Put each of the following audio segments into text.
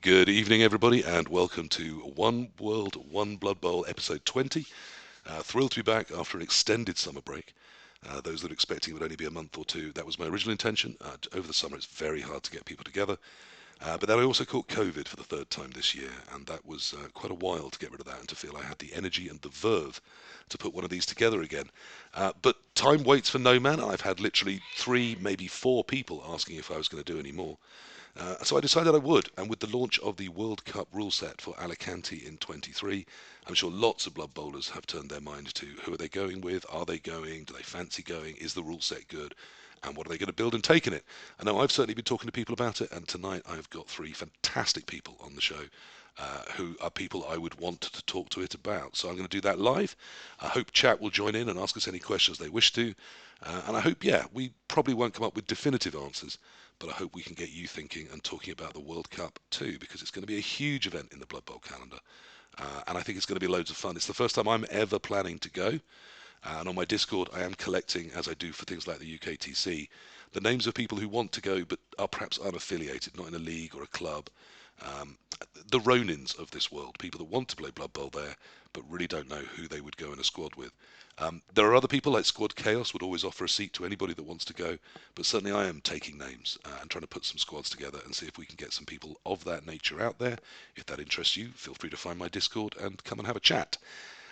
Good evening, everybody, and welcome to One World, One Blood Bowl, episode 20. Thrilled to be back after an extended summer break. Those that are expecting it would only be a month or two, that was my original intention. Over the summer, it's very hard to get people together. But then I also caught COVID for the third time this year, and that was quite a while to get rid of that and to feel I had the energy and the verve to put one of these together again. But time waits for no man. I've had literally three, maybe four people asking if I was going to do any more. So I decided I would, and with the launch of the World Cup rule set for Alicante in 23, I'm sure lots of Blood Bowlers have turned their mind to who are they going with, are they going, do they fancy going, is the rule set good, and what are they going to build and take in it? I know I've certainly been talking to people about it, and tonight I've got three fantastic people on the show who are people I would want to talk to it about. So I'm going to do that live. I hope chat will join in and ask us any questions they wish to. And I hope, yeah, we probably won't come up with definitive answers, but I hope we can get you thinking and talking about the World Cup too, because it's going to be a huge event in the Blood Bowl calendar. And I think it's going to be loads of fun. It's the first time I'm ever planning to go. And on my Discord, I am collecting, as I do for things like the UKTC, the names of people who want to go but are perhaps unaffiliated, not in a league or a club. Um, the Ronins of this world, people that want to play Blood Bowl there, but really don't know who they would go in a squad with. There are other people like Squad Chaos would always offer a seat to anybody that wants to go, but certainly I am taking names and trying to put some squads together and see if we can get some people of that nature out there. If that interests you, feel free to find my Discord and come and have a chat.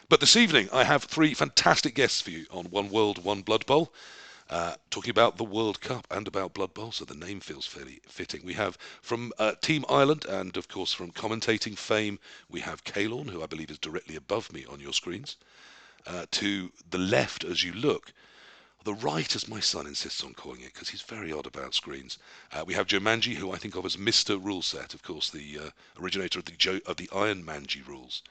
But this evening, I have three fantastic guests for you on One World, One Blood Bowl. Talking about the World Cup and about Blood Bowl, so the name feels fairly fitting. We have from Team Ireland and, of course, from commentating fame, we have Caolan, who I believe is directly above me on your screens. To the left, as you look, the right, as my son insists on calling it, because he's very odd about screens. We have Joemanji, who I think of as Mr. Rule Set, of course, the originator of the Iron Manji rules.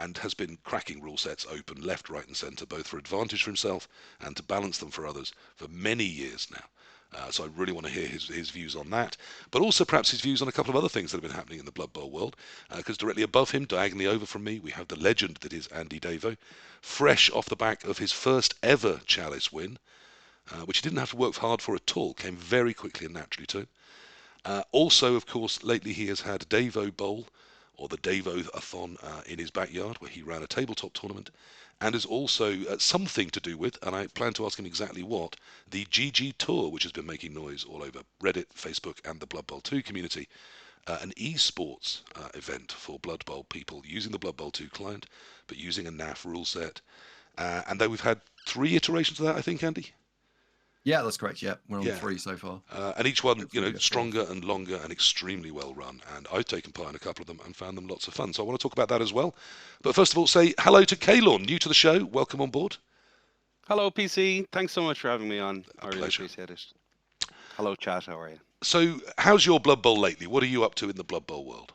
And has been cracking rule sets open left, right, and centre, both for advantage for himself and to balance them for others for many years now. So I really want to hear his views on that, but also perhaps his views on a couple of other things that have been happening in the Blood Bowl world. Because directly above him, diagonally over from me, we have the legend that is AndyDavo, fresh off the back of his first ever Chalice win, which he didn't have to work hard for at all, came very quickly and naturally to him. Also, of course, lately he has had Davo Bowl, or the Davo-a-thon in his backyard, where he ran a tabletop tournament, and is also something to do with, and I plan to ask him exactly what, the GGToor, which has been making noise all over Reddit, Facebook, and the Blood Bowl 2 community. An esports event for Blood Bowl people using the Blood Bowl 2 client, but using a NAF rule set. And then we've had three iterations of that, I think, Andy? Yeah, that's correct. Yeah, we're on Yeah. three so far. And each one, Hopefully we get four. stronger and longer and extremely well run. And I've taken part in a couple of them and found them lots of fun. So I want to talk about that as well. But first of all, say hello to Caolan, new to the show. Welcome on board. Hello, PC. Thanks so much for having me on. A I really pleasure. appreciate it. Hello, chat. How are you? So, how's your Blood Bowl lately? What are you up to in the Blood Bowl world?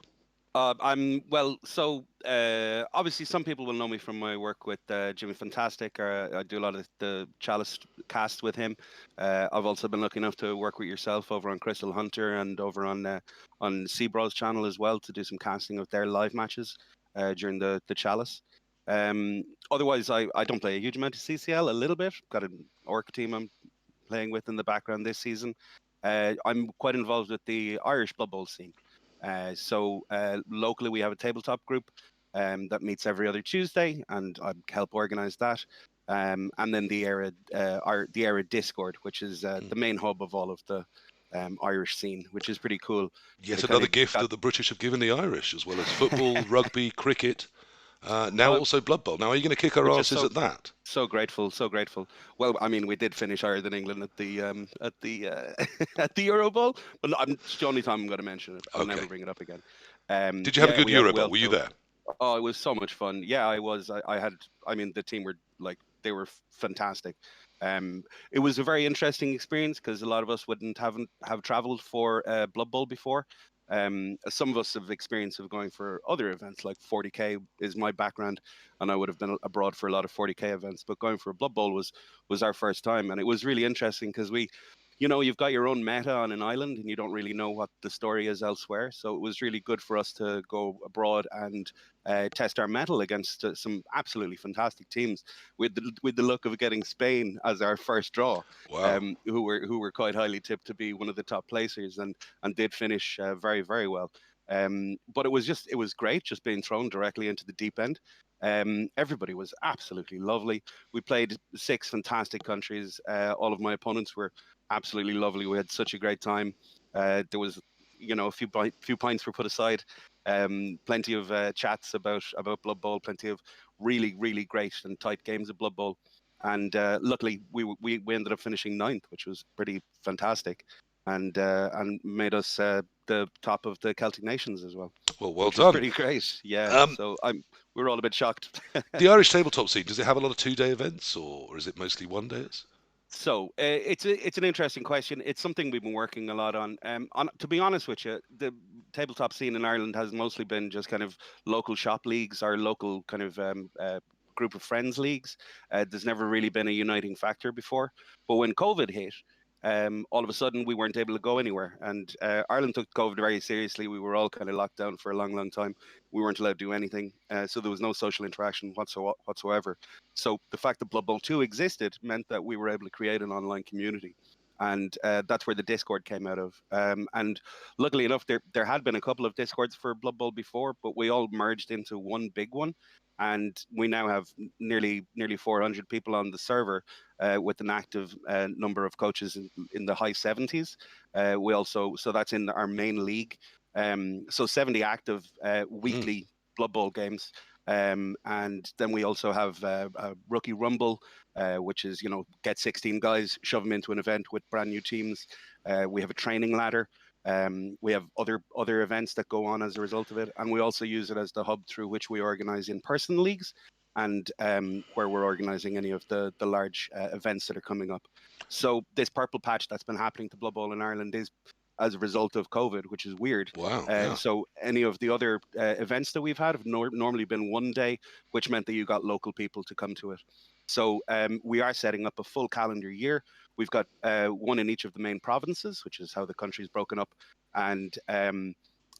I'm well. So obviously, some people will know me from my work with Jimmy Fantastic. I do a lot of the Chalice cast with him. I've also been lucky enough to work with yourself over on Crystal Hunter and over on Seabros channel as well to do some casting of their live matches during the Chalice. Otherwise, I don't play a huge amount of CCL. A little bit. Got an Orc team I'm playing with in the background this season. I'm quite involved with the Irish Blood Bowl scene. So locally, we have a tabletop group that meets every other Tuesday, and I help organise that. And then the Era Discord, which is the main hub of all of the Irish scene, which is pretty cool. Yet another gift that the British have given the Irish, as well as football, rugby, cricket. Now also Blood Bowl. Now, are you going to kick our asses at that? So grateful, so grateful. Well, I mean, we did finish higher than England at the at the Euro Bowl, but it's the only time I'm going to mention it. I'll never bring it up again. Did you have a good Euro Bowl? Were you there? Oh, it was so much fun. Yeah, I was. I mean, the team were they were fantastic. It was a very interesting experience because a lot of us haven't traveled for Blood Bowl before. Some of us have experience of going for other events, like 40k is my background, and I would have been abroad for a lot of 40k events. But going for a Blood Bowl was our first time, and it was really interesting because you've got your own meta on an island and you don't really know what the story is elsewhere. So it was really good for us to go abroad and test our mettle against some absolutely fantastic teams with the luck of getting Spain as our first draw. Wow. Who were quite highly tipped to be one of the top placers and did finish very, very well. But it was great just being thrown directly into the deep end. Everybody was absolutely lovely. We played 6 fantastic countries. All of my opponents were absolutely lovely. We had such a great time. There was, a few pints were put aside. Plenty of chats about Blood Bowl. Plenty of really, really great and tight games of Blood Bowl. And luckily, we ended up finishing 9th, which was pretty fantastic, and made us the top of the Celtic Nations as well. Well, well which done. was pretty great. Yeah. So we were all a bit shocked. The Irish tabletop scene, does it have a lot of 2-day events, or is it mostly 1-days? So it's an interesting question. It's something we've been working a lot on. To be honest with you, the tabletop scene in Ireland has mostly been just kind of local shop leagues or local kind of group of friends leagues. There's never really been a uniting factor before. But when COVID hit, all of a sudden we weren't able to go anywhere, and Ireland took COVID very seriously. We were all kind of locked down for a long, long time. We weren't allowed to do anything, so there was no social interaction whatsoever. So the fact that Blood Bowl 2 existed meant that we were able to create an online community, and that's where the Discord came out of. And luckily enough, there had been a couple of Discords for Blood Bowl before, but we all merged into one big one. And we now have nearly 400 people on the server, with an active number of coaches in the high 70s. So that's in our main league. So 70 active weekly Blood Bowl games. And then we also have a rookie rumble, which is, get 16 guys, shove them into an event with brand new teams. We have a training ladder. We have other events that go on as a result of it, and we also use it as the hub through which we organize in-person leagues, and where we're organizing any of the large events that are coming up. So this purple patch that's been happening to Blood Bowl in Ireland is as a result of COVID, which is weird. Wow. Yeah. So any of the other events that we've had have normally been 1 day, which meant that you got local people to come to it. So we are setting up a full calendar year. We've got one in each of the main provinces, which is how the country is broken up, and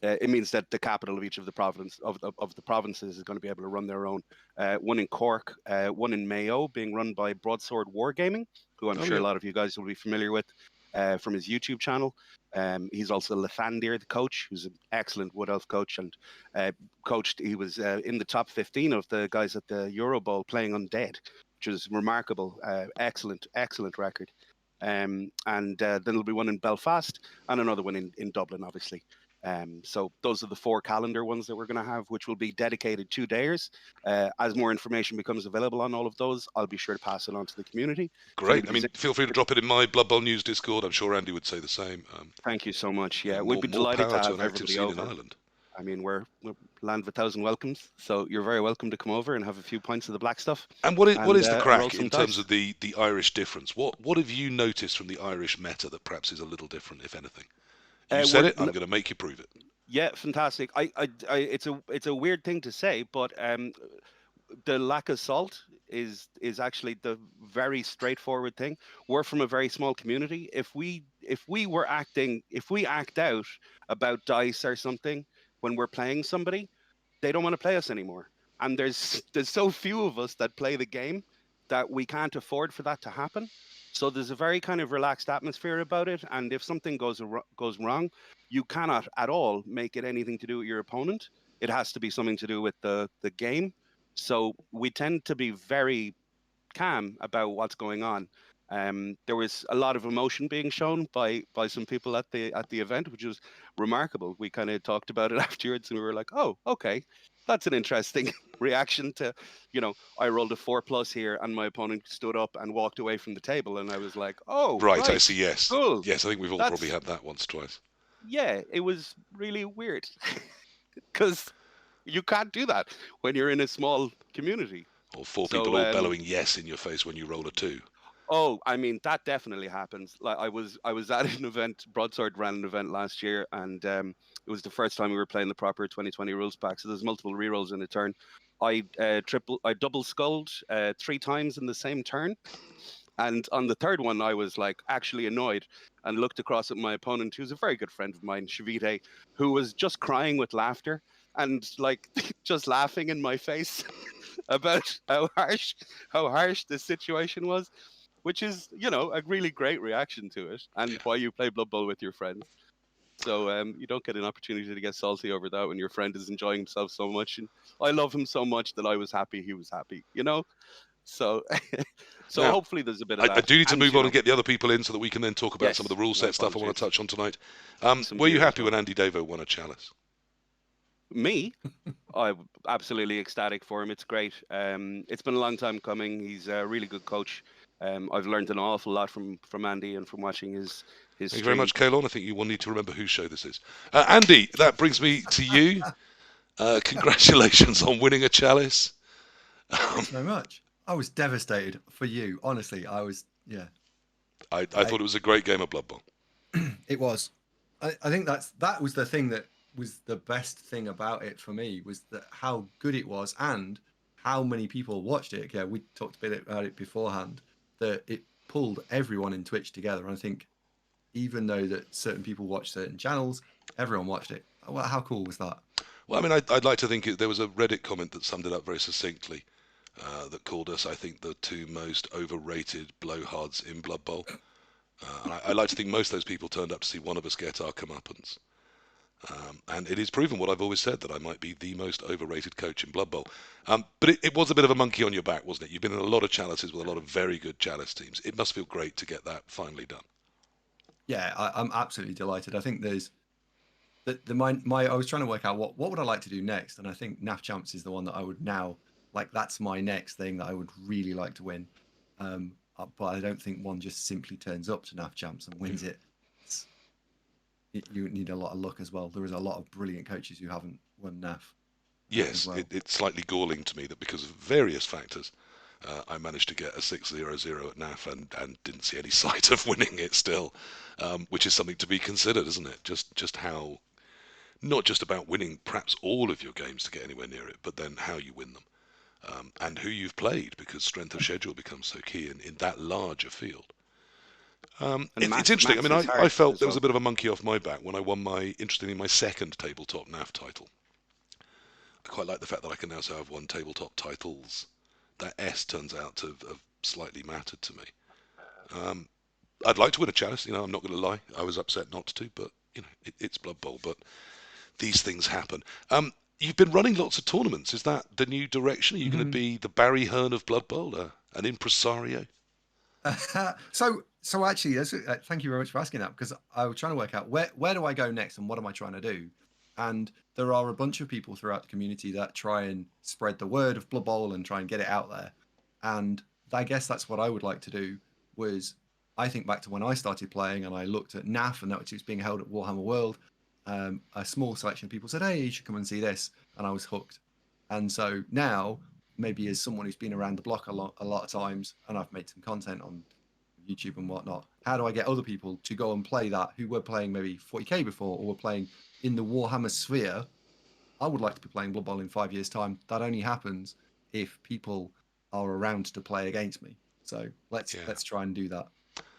it means that the capital of each of the provinces is going to be able to run their own. One in Cork, one in Mayo, being run by Broadsword Wargaming, who I'm sure a lot of you guys will be familiar with from his YouTube channel. He's also Lathandir, the coach, who's an excellent Wood Elf coach, and he was in the top 15 of the guys at the Euro Bowl playing Undead, which is remarkable. Excellent record. And then there'll be one in Belfast and another one in Dublin, obviously. So those are the 4 calendar ones that we're going to have, which will be dedicated 2 days. As more information becomes available on all of those, I'll be sure to pass it on to the community. Great. I mean, feel free to drop it in my Blood Bowl News Discord. I'm sure Andy would say the same. Thank you so much. Yeah, we'd be delighted to have everybody over. In Ireland. I mean, we're land of 1,000 welcomes, so you're very welcome to come over and have a few pints of the black stuff. And what is the crack in terms of the Irish difference? What have you noticed from the Irish meta that perhaps is a little different, if anything? You said it. I'm going to make you prove it. Yeah, fantastic. It's a weird thing to say, but the lack of salt is actually the very straightforward thing. We're from a very small community. If we act out about dice or something when we're playing somebody, they don't want to play us anymore. And there's so few of us that play the game that we can't afford for that to happen. So there's a very kind of relaxed atmosphere about it. And if something goes wrong, you cannot at all make it anything to do with your opponent. It has to be something to do with the game. So we tend to be very calm about what's going on. There was a lot of emotion being shown by some people at the event, which was remarkable. We kind of talked about it afterwards, and we were like, "Oh, okay, that's an interesting reaction to, I rolled a 4+ here, and my opponent stood up and walked away from the table, and I was like, oh, right, I see. Yes, cool. Yes, I think we've all probably had that once, twice. Yeah, it was really weird because you can't do that when you're in a small community. Or 4 people all bellowing yes in your face when you roll a 2. Oh, I mean, that definitely happens. Like I was at an event, Broadsword ran an event last year, and it was the first time we were playing the proper 2020 rules pack. So there's multiple rerolls in a turn. I double sculled 3 times in the same turn. And on the third one, I was like actually annoyed and looked across at my opponent, who's a very good friend of mine, Shavite, who was just crying with laughter and like just laughing in my face about how harsh the situation was, which is, a really great reaction to it and why you play Blood Bowl with your friends. So you don't get an opportunity to get salty over that when your friend is enjoying himself so much. And I love him so much that I was happy he was happy, you know? So so Now, hopefully there's a bit of I that. do need to And, move on and get the other people in so that we can then talk about some of the yes, rule my set stuff I want to apologies. touch on tonight. Some Were you beer as happy well. when AndyDavo won a chalice? Me? I'm absolutely ecstatic for him. It's great. It's been a long time coming. He's a really good coach. I've learned an awful lot from Andy and from watching his Thank you very stream. much, Caolan. I think you will need to remember whose show this is. Andy, that brings me to you. Congratulations on winning a chalice. Thanks very much. I was devastated for you. Honestly, I was. Yeah, I thought it was a great game of Blood Bowl. it was. I think that was the thing that was the best thing about it for me was that how good it was and how many people watched it. Yeah, we talked a bit about it beforehand. That it pulled everyone in Twitch together. And I think even though that certain people watched certain channels, everyone watched it. Well, how cool was that? Well, I mean, I'd like to think there was a Reddit comment that summed it up very succinctly. That called us, I think, the two most overrated blowhards in Blood Bowl. And I like to think most of those people turned up to see one of us get our comeuppance. And it is proven what I've always said, that I might be the most overrated coach in Blood Bowl. But it was a bit of a monkey on your back, wasn't it? You've been in a lot of chalices with a lot of very good chalice teams. It must feel great to get that finally done. Yeah, I'm absolutely delighted. I think there's my I was trying to work out what would I like to do next, and I think NAF Champs is the one that I would now like. That's my next thing that I would really like to win. But I don't think one just simply turns up to NAF Champs and wins it. You need a lot of luck as well. There is a lot of brilliant coaches who haven't won NAF. Yes, well. it's slightly galling to me that because of various factors, I managed to get a 6-0-0 at NAF and didn't see any sight of winning it still, which is something to be considered, isn't it? Just how, not just about winning perhaps all of your games to get anywhere near it, but then how you win them. And who you've played, because strength of schedule becomes so key in that larger field. And It's interesting. I maths mean, is I hard felt as there was a well. bit of a monkey off my back when I won interestingly, my second tabletop NAF title. I quite like the fact that I can now say I've won tabletop titles. That S turns out to have slightly mattered to me. I'd like to win a chalice, I'm not going to lie. I was upset not to, but, it's Blood Bowl, but these things happen. You've been running lots of tournaments. Is that the new direction? Are you going to be the Barry Hearn of Blood Bowl, an impresario? So actually, thank you very much for asking that, because I was trying to work out where do I go next and what am I trying to do? And there are a bunch of people throughout the community that try and spread the word of Blood Bowl and try and get it out there. And I guess that's what I would like to do. Was I think back to when I started playing and I looked at NAF and that was being held at Warhammer World. A small selection of people said, "Hey, you should come and see this," and I was hooked. And so now, maybe as someone who's been around the block a lot of times, and I've made some content on YouTube and whatnot, how do I get other people to go and play that who were playing maybe 40k before or were playing in the Warhammer sphere? I would like to be playing Blood Bowl in 5 years' time. That only happens if people are around to play against me. So let's try and do that.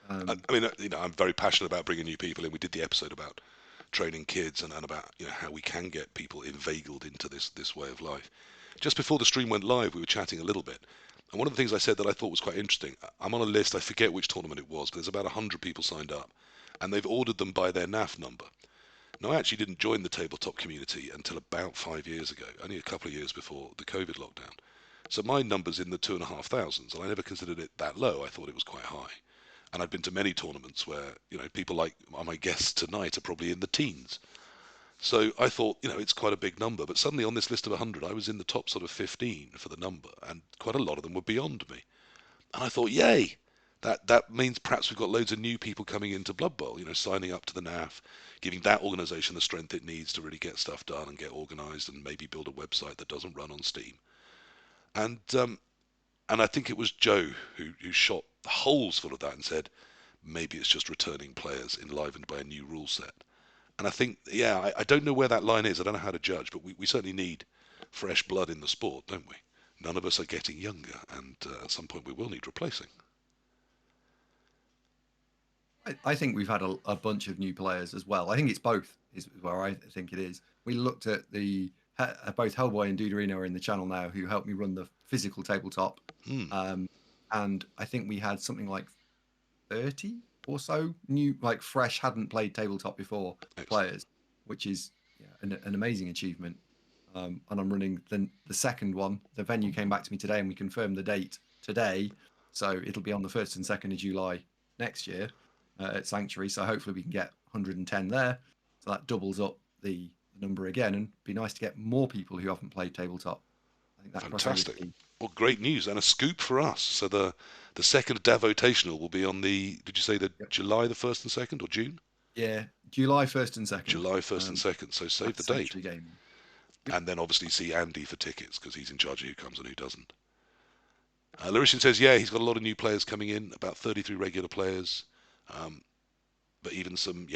I mean, I'm very passionate about bringing new people in. We did the episode about training kids and about how we can get people inveigled into this way of life. Just before the stream went live, we were chatting a little bit, and one of the things I said that I thought was quite interesting. I'm on a list. I forget which tournament it was, but there's about 100 people signed up, and they've ordered them by their NAF number. Now, I actually didn't join the tabletop community until about 5 years ago, only a couple of years before the COVID lockdown. So my number's in the 2,500s, and I never considered it that low. I thought it was quite high. And I've been to many tournaments where, people like my guests tonight are probably in the teens. So I thought, it's quite a big number. But suddenly on this list of 100, I was in the top sort of 15 for the number, and quite a lot of them were beyond me. And I thought, yay! That means perhaps we've got loads of new people coming into Blood Bowl, signing up to the NAF, giving that organisation the strength it needs to really get stuff done and get organised and maybe build a website that doesn't run on Steam. And I think it was Joe who shot holes full of that and said, maybe it's just returning players enlivened by a new rule set. And I think, I don't know where that line is. I don't know how to judge, but we certainly need fresh blood in the sport, don't we? None of us are getting younger, and at some point we will need replacing. I think we've had a bunch of new players as well. I think it's both, is where I think it is. We looked at both Hellboy and Duderino are in the channel now, who helped me run the physical tabletop. And I think we had something like 30 or so new, like fresh, hadn't played tabletop before Excellent. players, which is an amazing achievement. And I'm running the second one. The venue came back to me today, and we confirmed the date today. So it'll be on the 1st and 2nd of July next year at Sanctuary. So hopefully we can get 110 there. So that doubles up the number again, and it'd be nice to get more people who haven't played tabletop. I think that crossover is Fantastic. key. Well, great news and a scoop for us. So the second Davotational will be on the, did you say the Yep. July the 1st and 2nd or June? Yeah, July 1st and 2nd. July 1st and 2nd. So save At the date. Sanctuary Gaming. And then obviously see Andy for tickets because he's in charge of who comes and who doesn't. Larician says, yeah, he's got a lot of new players coming in, about 33 regular players, but even some,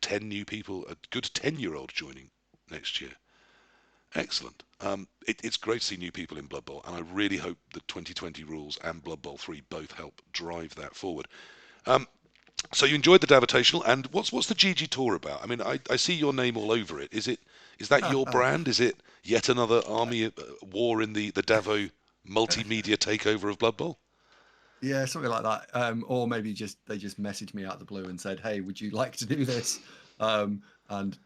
10 new people, a good 10-year-old joining next year. Excellent. It's great to see new people in Blood Bowl, and I really hope the 2020 rules and Blood Bowl 3 both help drive that forward. So you enjoyed the Davitational, and what's the GGTour about? I mean, I see your name all over it. Is that your brand? Is it yet another army war in the Davo multimedia takeover of Blood Bowl? Yeah, something like that. Or maybe they just messaged me out of the blue and said, "Hey, would you like to do this?" And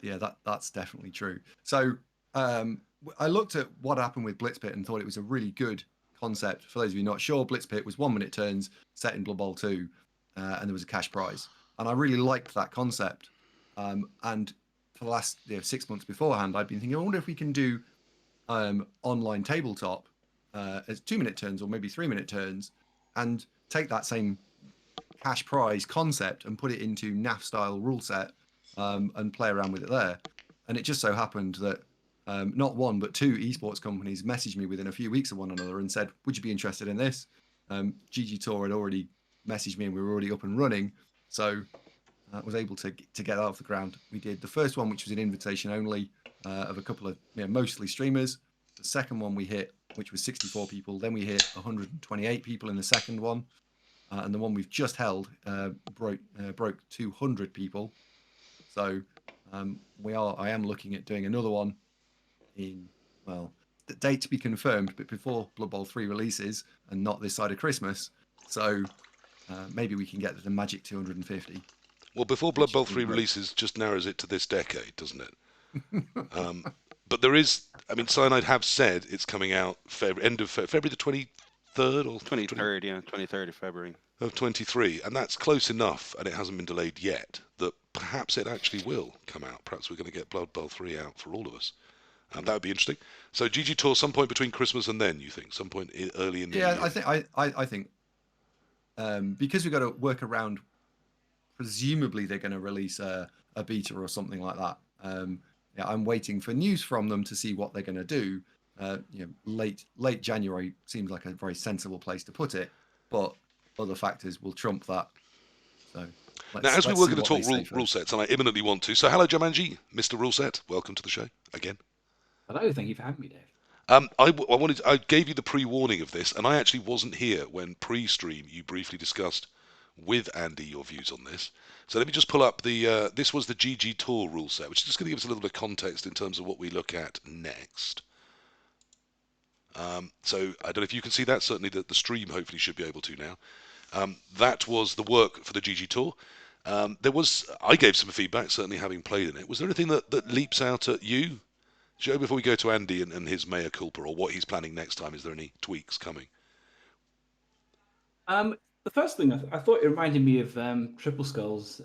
yeah, that's definitely true. So I looked at what happened with Blitzpit and thought it was a really good concept. For those of you not sure, Blitzpit was 1-minute turns set in Blood Bowl 2, and there was a cash prize, and I really liked that concept. And for the last 6 months beforehand, I'd been thinking, I wonder if we can do online tabletop as 2-minute turns or maybe 3-minute turns, and take that same cash prize concept and put it into NAF style rule set and play around with it there. And it just so happened that not one but two esports companies messaged me within a few weeks of one another and said, would you be interested in this? GGTour had already messaged me and we were already up and running, so I was able to get that off the ground. We did the first one, which was an invitation only of a couple of mostly streamers. The second one we hit, which was 64 people. Then we hit 128 people in the second one, and the one we've just held broke 200 people. So I am looking at doing another one in, well, the date to be confirmed, but before Blood Bowl 3 releases and not this side of Christmas. So maybe we can get the magic 250. Well, before Blood Bowl 3 releases just narrows it to this decade, doesn't it? But there is, I mean, Cyanide have said it's coming out end of February the 23rd or 23rd, 23rd of February. Of 23, and that's close enough, and it hasn't been delayed yet, that perhaps it actually will come out. Perhaps we're going to get Blood Bowl 3 out for all of us. And that would be interesting. So GGTour, some point between Christmas and then, you think? Some point early in the year? Yeah, I think because we've got to work around, presumably they're going to release a beta or something like that. I'm waiting for news from them to see what they're going to do. Late January seems like a very sensible place to put it, but other factors will trump that. So now, as we were going to talk rule sets, and I imminently want to, so hello, Joemanji, Mr. Rule Set, welcome to the show again. Hello, thank you for having me, Dave. I gave you the pre-warning of this, and I actually wasn't here when pre-stream you briefly discussed with Andy your views on this. So let me just pull up this was the GGTour rule set, which is just going to give us a little bit of context in terms of what we look at next. So I don't know if you can see that. Certainly the stream hopefully should be able to now. That was the work for the GGTour. I gave some feedback, certainly having played in it. Was there anything that leaps out at you, Joe, before we go to Andy and his mea culpa, or what he's planning next time? Is there any tweaks coming? The first thing I thought it reminded me of Triple Skull's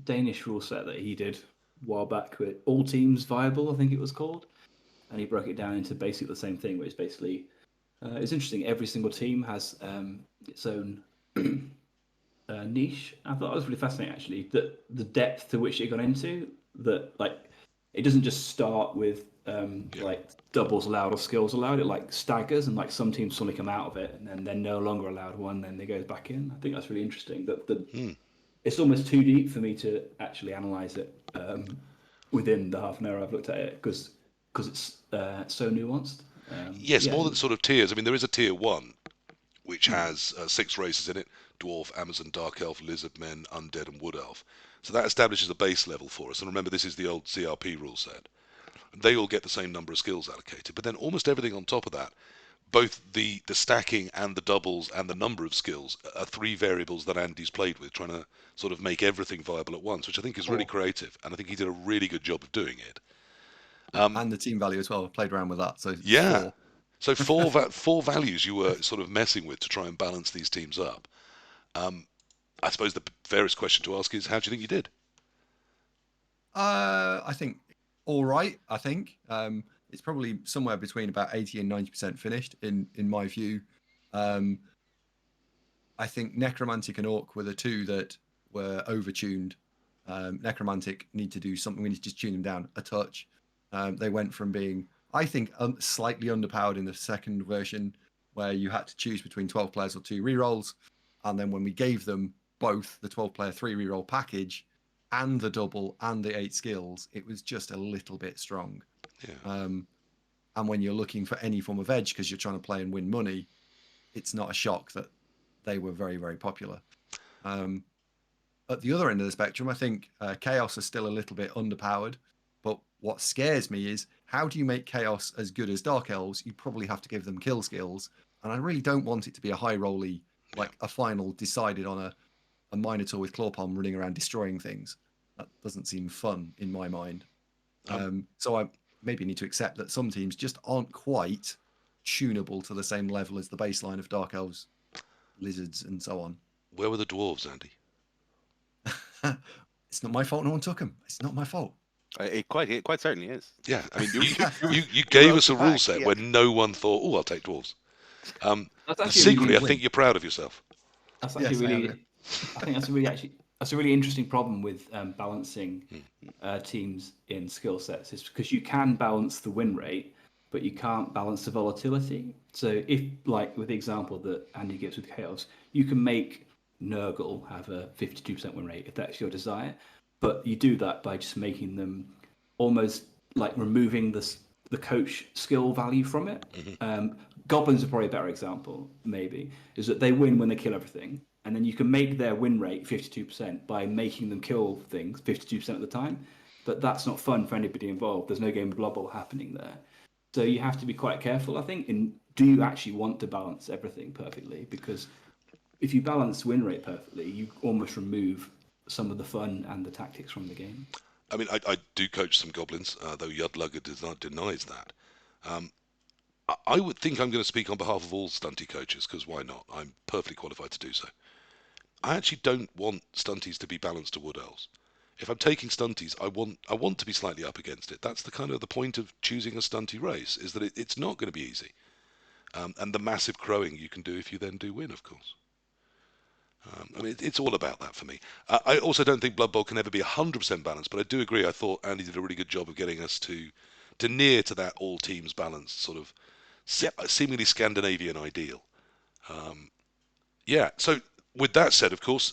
Danish rule set that he did a while back with All Teams Viable, I think it was called, and he broke it down into basically the same thing, which is basically it's interesting. Every single team has its own niche. I thought that was really fascinating, actually. That the depth to which it got into, that like it doesn't just start with like doubles allowed or skills allowed. It like staggers, and like some teams suddenly come out of it and then they're no longer allowed one, then they go back in. I think that's really interesting. That it's almost too deep for me to actually analyze it within the half an hour I've looked at it, because it's so nuanced. More than sort of tiers. I mean, there is a tier 1 which has 6 races in it: dwarf, Amazon, dark elf, lizard men, undead, and wood elf. So that establishes a base level for us. And remember, this is the old CRP rule set. They all get the same number of skills allocated, but then almost everything on top of that both the stacking and the doubles and the number of skills are three variables that Andy's played with, trying to sort of make everything viable at once, which I think is really creative, and I think he did a really good job of doing it. And the team value as well. I played around with that, so it's Yeah. 4. So four values you were sort of messing with to try and balance these teams up. I suppose the fairest question to ask is, how do you think you did? I think all right. I think it's probably somewhere between about 80 and 90% finished in my view. I think Necromantic and Orc were the two that were overtuned. Necromantic need to do something. We need to just tune them down a touch. They went from being, I think, slightly underpowered in the second version, where you had to choose between 12 players or 2 rerolls. And then when we gave them both the 12-player 3 reroll package and the double and the 8 skills, it was just a little bit strong. Yeah. And when you're looking for any form of edge because you're trying to play and win money, it's not a shock that they were very, very popular. At the other end of the spectrum, I think Chaos are still a little bit underpowered. But what scares me is, how do you make Chaos as good as Dark Elves? You probably have to give them kill skills. And I really don't want it to be a high rolly, like a final decided on a Minotaur with Clawpalm running around destroying things. That doesn't seem fun in my mind. So I maybe need to accept that some teams just aren't quite tunable to the same level as the baseline of Dark Elves, Lizards, and so on. Where were the dwarves, Andy? It's not my fault no one took them. It's not my fault. It quite certainly is. Yeah, I mean, you gave us a rule set yeah. where no one thought, "Oh, I'll take dwarves." That's actually Secretly, really I think you're proud of yourself. That's actually really. I think that's a really interesting problem with balancing teams in skill sets, is because you can balance the win rate, but you can't balance the volatility. So if, like with the example that Andy gives with Chaos, you can make Nurgle have a 52% win rate if that's your desire, but you do that by just making them almost like removing the coach skill value from it. Goblins are probably a better example, maybe, is that they win when they kill everything. And then you can make their win rate 52% by making them kill things 52% of the time. But that's not fun for anybody involved. There's no game of Blood Bowl happening there. So you have to be quite careful, I think, in do you actually want to balance everything perfectly? Because if you balance win rate perfectly, you almost remove some of the fun and the tactics from the game. I mean, I do coach some goblins, though Yudlugger denies that. I would think I'm going to speak on behalf of all stunty coaches, because why not? I'm perfectly qualified to do so. I actually don't want stunties to be balanced to wood elves. If I'm taking stunties, I want to be slightly up against it. That's the kind of the point of choosing a stunty race, is that it's not going to be easy. And the massive crowing you can do if you then do win, of course. I mean, it's all about that for me. I also don't think Blood Bowl can ever be 100% balanced, but I do agree. I thought Andy did a really good job of getting us to near to that all teams balanced sort of seemingly Scandinavian ideal. So with that said, of course,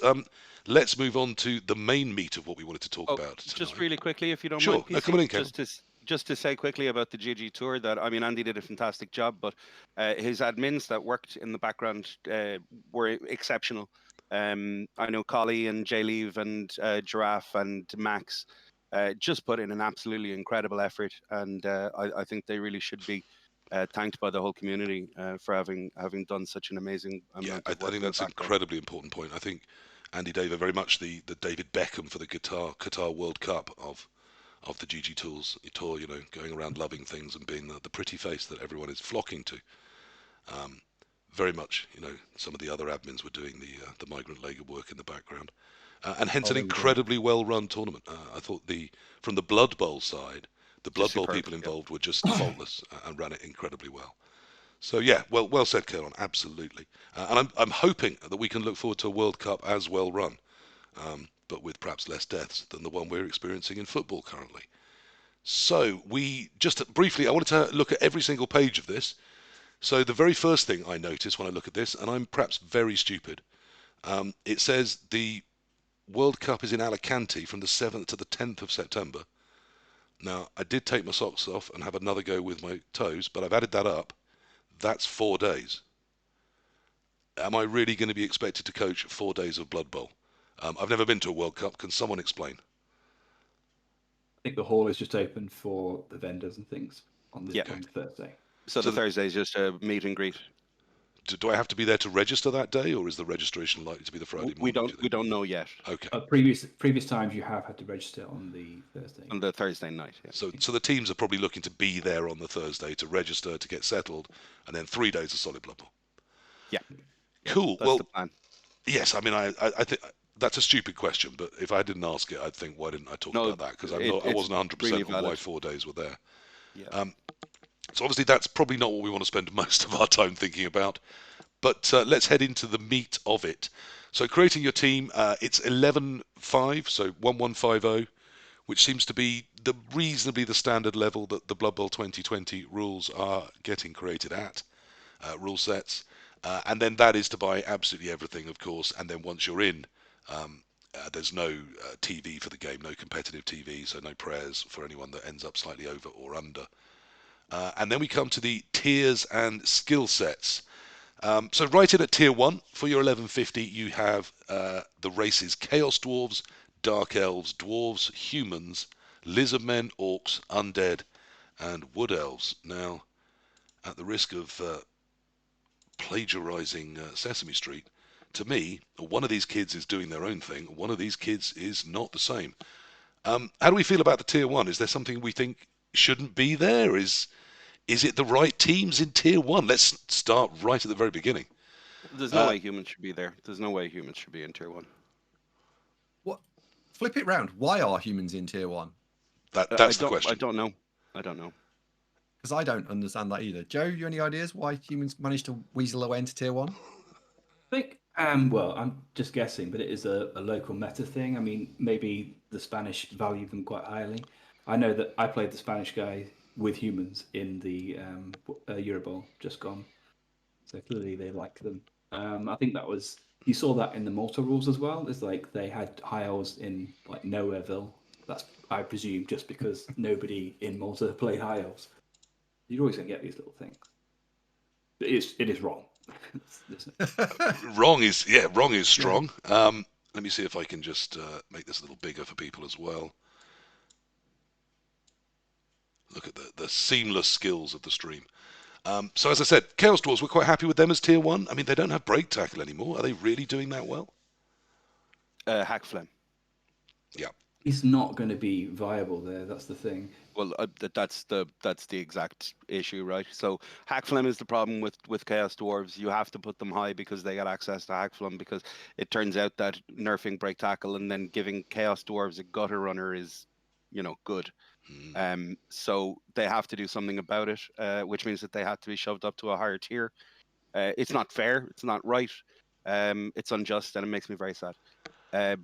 let's move on to the main meat of what we wanted to talk about tonight. Just really quickly, if you don't Sure. mind, PC, Come on in, Kevin. just to say quickly about the GGToor, that I mean, Andy did a fantastic job, but his admins that worked in the background were exceptional. I know Collie and J-Leave and Giraffe and Max just put in an absolutely incredible effort, and I think they really should be thanked by the whole community for having done such an amazing amount of work. I think that's an incredibly important point. I think AndyDavo very much the David Beckham for the Qatar World Cup of the GGTour, you know, going around loving things and being the pretty face that everyone is flocking to. Very much, you know, some of the other admins were doing the migrant labour work in the background, and hence an incredibly well-run tournament. I thought from the Blood Bowl side, the Blood Bowl people involved were just faultless and ran it incredibly well. So yeah, well said, Caolan. Absolutely, and I'm hoping that we can look forward to a World Cup as well run, but with perhaps less deaths than the one we're experiencing in football currently. So we just briefly, I wanted to look at every single page of this. So the very first thing I notice when I look at this, and I'm perhaps very stupid, it says the World Cup is in Alicante from the 7th to the 10th of September. Now, I did take my socks off and have another go with my toes, but I've added that up. That's 4 days. Am I really going to be expected to coach 4 days of Blood Bowl? I've never been to a World Cup. Can someone explain? I think the hall is just open for the vendors and things on the Thursday. So the Thursday is just a meet and greet. Do I have to be there to register that day, or is the registration likely to be the Friday morning? We don't know yet. Okay. Previous times you have had to register on the Thursday. On the Thursday night. Yeah. So the teams are probably looking to be there on the Thursday to register, to get settled, and then 3 days of solid Blood Bowl. Yeah. Cool. That's the plan. Yes. I mean, I think that's a stupid question, but if I didn't ask it, I'd think, why didn't I talk about that? Because I wasn't 100% on why 4 days were there. Yeah. So obviously that's probably not what we want to spend most of our time thinking about. But let's head into the meat of it. So creating your team, it's 11-5, so 1150, which seems to be reasonably the standard level that the Blood Bowl 2020 rules are getting created at, rule sets. And then that is to buy absolutely everything, of course. And then once you're in, there's no TV for the game, no competitive TV, so no prayers for anyone that ends up slightly over or under. And then we come to the tiers and skill sets. So right in at tier 1 for your 1150, you have the races Chaos Dwarves, Dark Elves, Dwarves, Humans, Lizardmen, Orcs, Undead, and Wood Elves. Now, at the risk of plagiarizing Sesame Street, to me, one of these kids is doing their own thing, one of these kids is not the same. How do we feel about the tier 1? Is there something we think shouldn't be there? Is it the right teams in tier 1? Let's start right at the very beginning. There's no way humans should be there. There's no way humans should be in tier 1. What? Flip it round. Why are humans in tier 1? That's the question. I don't know. Because I don't understand that either. Joe, you any ideas why humans managed to weasel away into tier 1? I think, well, I'm just guessing, but it is a local meta thing. I mean, maybe the Spanish value them quite highly. I know that I played the Spanish guy with humans in the Euro Bowl just gone, so clearly they like them. I think you saw that in the Malta rules as well. It's like they had high elves in like Nowhereville. That's, I presume, just because nobody in Malta played high elves. You're always gonna get these little things. It is wrong. Wrong is strong. Yeah. Let me see if I can just make this a little bigger for people as well. Look at the seamless skills of the stream. So as I said, Chaos Dwarves, we're quite happy with them as tier 1. I mean, they don't have break tackle anymore. Are they really doing that well? Hack Flem. Yeah. He's not going to be viable there. That's the thing. Well, that's the exact issue, right? So Hack Flem is the problem with Chaos Dwarves. You have to put them high because they got access to Hack Flem, because it turns out that nerfing break tackle and then giving Chaos Dwarves a gutter runner is, good. So they have to do something about it, which means that they have to be shoved up to a higher tier. It's not fair. It's not right. It's unjust, and it makes me very sad.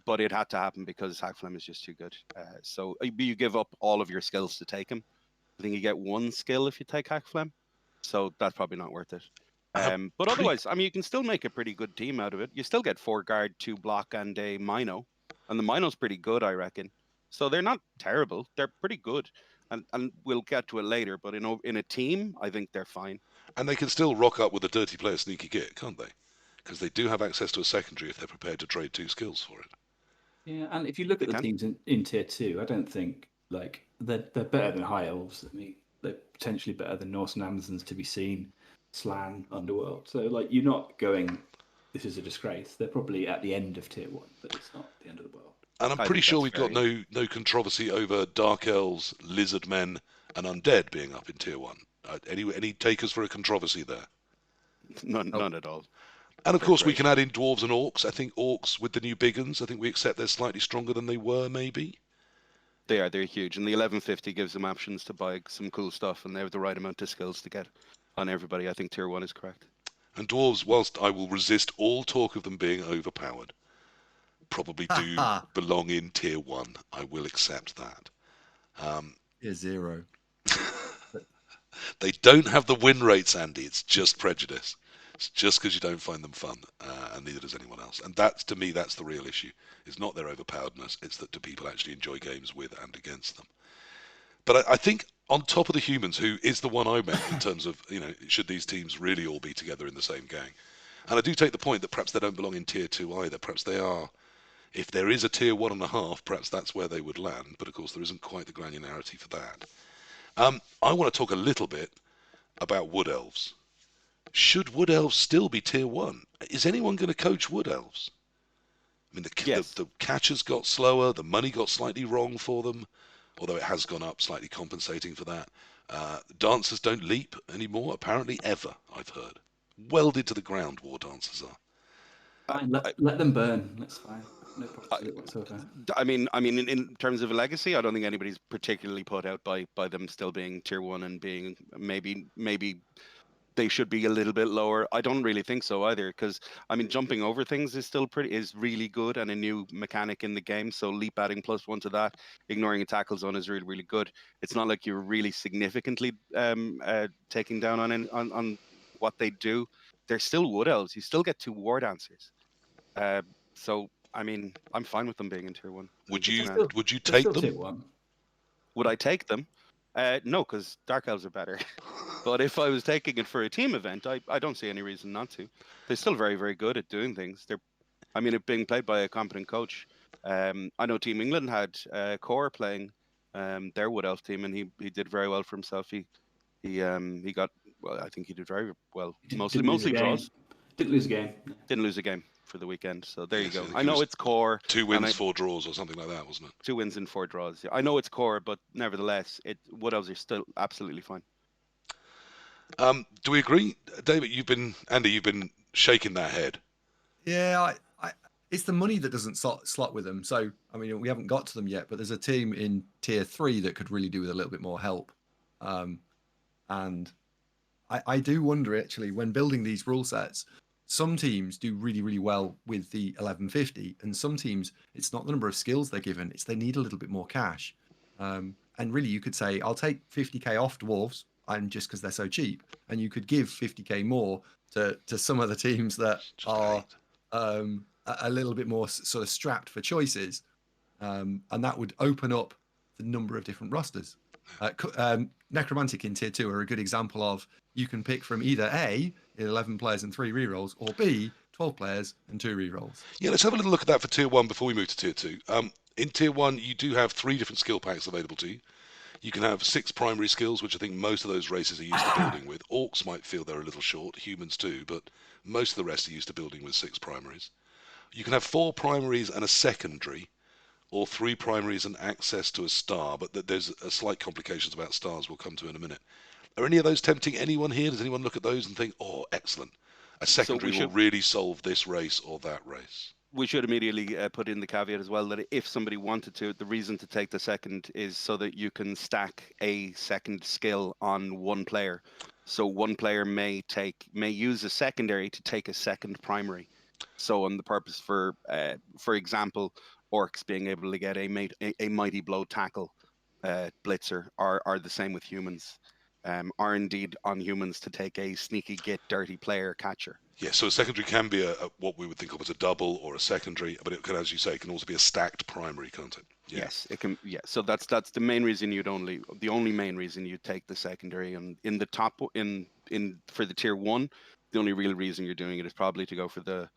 But it had to happen because Hack Flem is just too good. So you give up all of your skills to take him. I think you get 1 skill if you take Hack Flem. So that's probably not worth it. But otherwise, I mean, you can still make a pretty good team out of it. You still get 4 guard, 2 block, and a Mino. And the Mino's pretty good, I reckon. So they're not terrible. They're pretty good. And we'll get to it later. But in a team, I think they're fine. And they can still rock up with a dirty player sneaky git, can't they? Because they do have access to a secondary if they're prepared to trade 2 skills for it. Yeah, and if you look at the teams in tier 2, I don't think they're better than High Elves. I mean, they're potentially better than Norse and Amazons to be seen, Slan, Underworld. So you're not going, this is a disgrace. They're probably at the end of tier 1, but it's not the end of the world. And I'm pretty sure we've got no controversy over Dark Elves, Lizard Men, and Undead being up in tier 1. Any takers for a controversy there? None at all. And of course, we can add in Dwarves and Orcs. I think Orcs with the new big uns, I think we accept they're slightly stronger than they were, maybe. They're huge. And the 1150 gives them options to buy some cool stuff, and they have the right amount of skills to get on everybody. I think tier 1 is correct. And Dwarves, whilst I will resist all talk of them being overpowered, probably do belong in tier 1. I will accept that. Tier 0. They don't have the win rates, Andy. It's just prejudice. It's just because you don't find them fun, and neither does anyone else. And to me, that's the real issue. It's not their overpoweredness. It's that do people actually enjoy games with and against them. But I think on top of the humans, who is the one I meant in terms of, should these teams really all be together in the same gang? And I do take the point that perhaps they don't belong in tier 2 either. Perhaps they are. If there is a tier 1.5, perhaps that's where they would land. But of course, there isn't quite the granularity for that. I want to talk a little bit about Wood Elves. Should Wood Elves still be tier 1? Is anyone going to coach Wood Elves? I mean, Yes. the catches got slower, the money got slightly wrong for them, although it has gone up, slightly compensating for that. Dancers don't leap anymore, apparently, ever, I've heard. Welded to the ground, war dancers are. Fine, let them burn. That's fine. No problems with it whatsoever. I mean, in terms of a legacy, I don't think anybody's particularly put out by them still being tier 1 and being maybe they should be a little bit lower. I don't really think so either, because I mean, jumping over things is really good and a new mechanic in the game. So leap adding +1 to that, ignoring a tackle zone is really good. It's not like you're really significantly taking down on what they do. They're still Wood Elves. You still get 2 war dancers. So I mean, I'm fine with them being in tier 1. Would They're you They're take still them? tier 1. Would I take them? No, because Dark Elves are better. But if I was taking it for a team event, I don't see any reason not to. They're still very good at doing things. It being played by a competent coach. I know Team England had Core playing their Wood Elf team, and he did very well for himself. He got, well, I think he did very well. Mostly draws. Didn't lose a game. Didn't lose a game for the weekend. So there Yes, you I go. think I it know was it's Core. 2 wins, 4 draws, or something like that, wasn't it? 2 wins and 4 draws. Yeah, I know it's Core, but nevertheless, Wood Elves are still absolutely fine. Do we agree, David? Andy, you've been shaking that head. Yeah, it's the money that doesn't slot with them. So, I mean, we haven't got to them yet, but there's a team in tier 3 that could really do with a little bit more help. And I do wonder, actually, when building these rule sets, some teams do really well with the 1150, and some teams, it's not the number of skills they're given, it's they need a little bit more cash. And really, you could say, I'll take 50k off dwarves, and just because they're so cheap, and you could give 50k more to some of the teams that are a little bit more sort of strapped for choices, and that would open up the number of different rosters. Necromantic in tier 2 are a good example of, you can pick from either A, 11 players and 3 rerolls, or B, 12 players and 2 rerolls. Yeah, let's have a little look at that for tier 1 before we move to tier 2. In tier 1, you do have 3 different skill packs available to you. You can have 6 primary skills, which I think most of those races are used to building with. Orcs might feel they're a little short, humans too, but most of the rest are used to building with 6 primaries. You can have 4 primaries and a secondary, or 3 primaries and access to a star, but there's a slight complications about stars we'll come to in a minute. Are any of those tempting anyone here? Does anyone look at those and think, oh, excellent, a secondary will really solve this race or that race? We should immediately put in the caveat as well that if somebody wanted to, the reason to take the second is so that you can stack a second skill on one player. So one player may use a secondary to take a second primary. So on the purpose for example, orcs being able to get a mighty blow tackle blitzer are the same with humans. Are indeed on humans to take a sneaky get dirty player catcher. Yeah, so a secondary can be what we would think of as a double or a secondary, but it can, as you say, it can also be a stacked primary, can't it? Yeah. Yes, it can. Yeah, so that's the main reason the only main reason you take the secondary, and in the top for the tier 1, the only real reason you're doing it is probably to go for the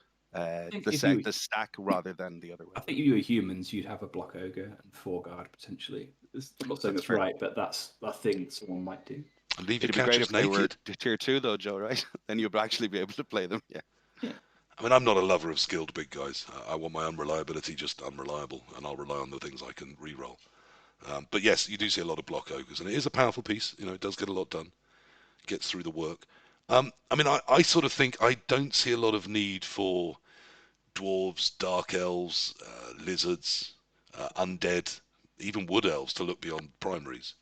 stack rather than the other way. I think if you were humans, you'd have a block ogre and 4 guard potentially. I'm not saying that's right, but that's a thing someone might do. And leave your It'd be great if naked. they were tier 2 though, Joe, right? Then you'd actually be able to play them. Yeah. I mean, I'm not a lover of skilled big guys. I want my unreliability just unreliable, and I'll rely on the things I can re-roll. But yes, you do see a lot of block ogres, and it is a powerful piece. You know, it does get a lot done. Gets through the work. I mean, I sort of think I don't see a lot of need for dwarves, dark elves, lizards, undead, even wood elves to look beyond primaries.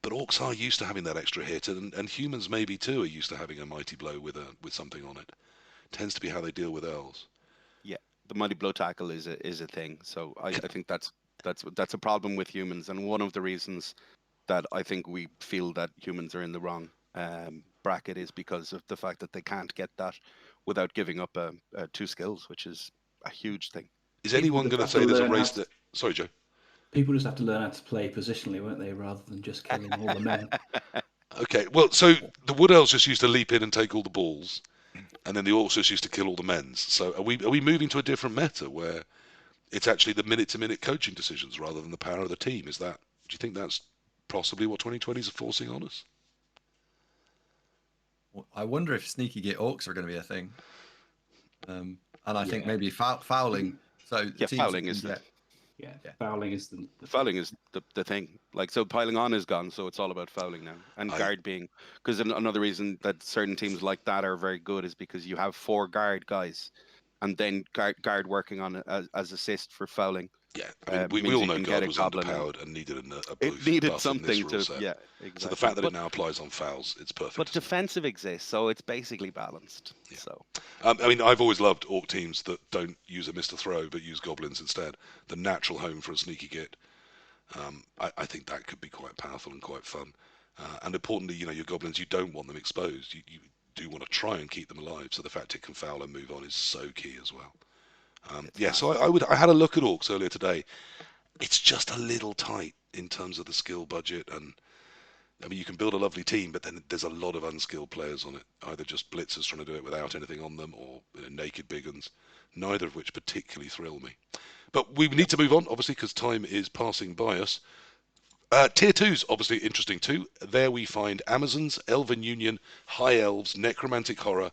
But orcs are used to having that extra hit, and humans maybe too are used to having a mighty blow with something on it. Tends to be how they deal with elves. Yeah, the mighty blow tackle is a thing. So I think that's a problem with humans, and one of the reasons that I think we feel that humans are in the wrong bracket is because of the fact that they can't get that without giving up 2 skills, which is a huge thing. Is anyone going to say there's a race that... Sorry, Joe. People just have to learn how to play positionally, won't they, rather than just killing all the men. Okay, well, so the wood elves just used to leap in and take all the balls, and then the orcs just used to kill all the men's. So are we moving to a different meta where it's actually the minute-to-minute coaching decisions rather than the power of the team? Do you think that's possibly what 2020s are forcing on us? I wonder if sneaky git orcs are going to be a thing. And I think Yeah. maybe fouling. So Yeah, teams fouling can is get Yeah, Yeah. fouling is the fouling is the thing. Like, so piling on is gone, so it's all about fouling now. And guard being, because another reason that certain teams like that are very good is because you have 4 guard guys, and then guard working on it as assist for fouling. Yeah, I mean, we Means all you know can get guard a was goblin in. underpowered and needed a It buff needed in this something rule to, set. yeah, exactly. So the fact that it now applies on fouls, it's perfect. But defensive exists, so it's basically balanced. Yeah. So I mean, I've always loved orc teams that don't use a Mr. Throw but use goblins instead. The natural home for a sneaky git. I think that could be quite powerful and quite fun. And importantly, your goblins, you don't want them exposed. You do want to try and keep them alive. So the fact it can foul and move on is so key as well. So I had a look at orcs earlier today. It's just a little tight in terms of the skill budget, and I mean, you can build a lovely team, but then there's a lot of unskilled players on it. Either just blitzers trying to do it without anything on them, or naked big uns. Neither of which particularly thrill me. But we need to move on, obviously, because time is passing by us. Tier 2's obviously interesting too. There we find Amazons, Elven Union, High Elves, Necromantic Horror,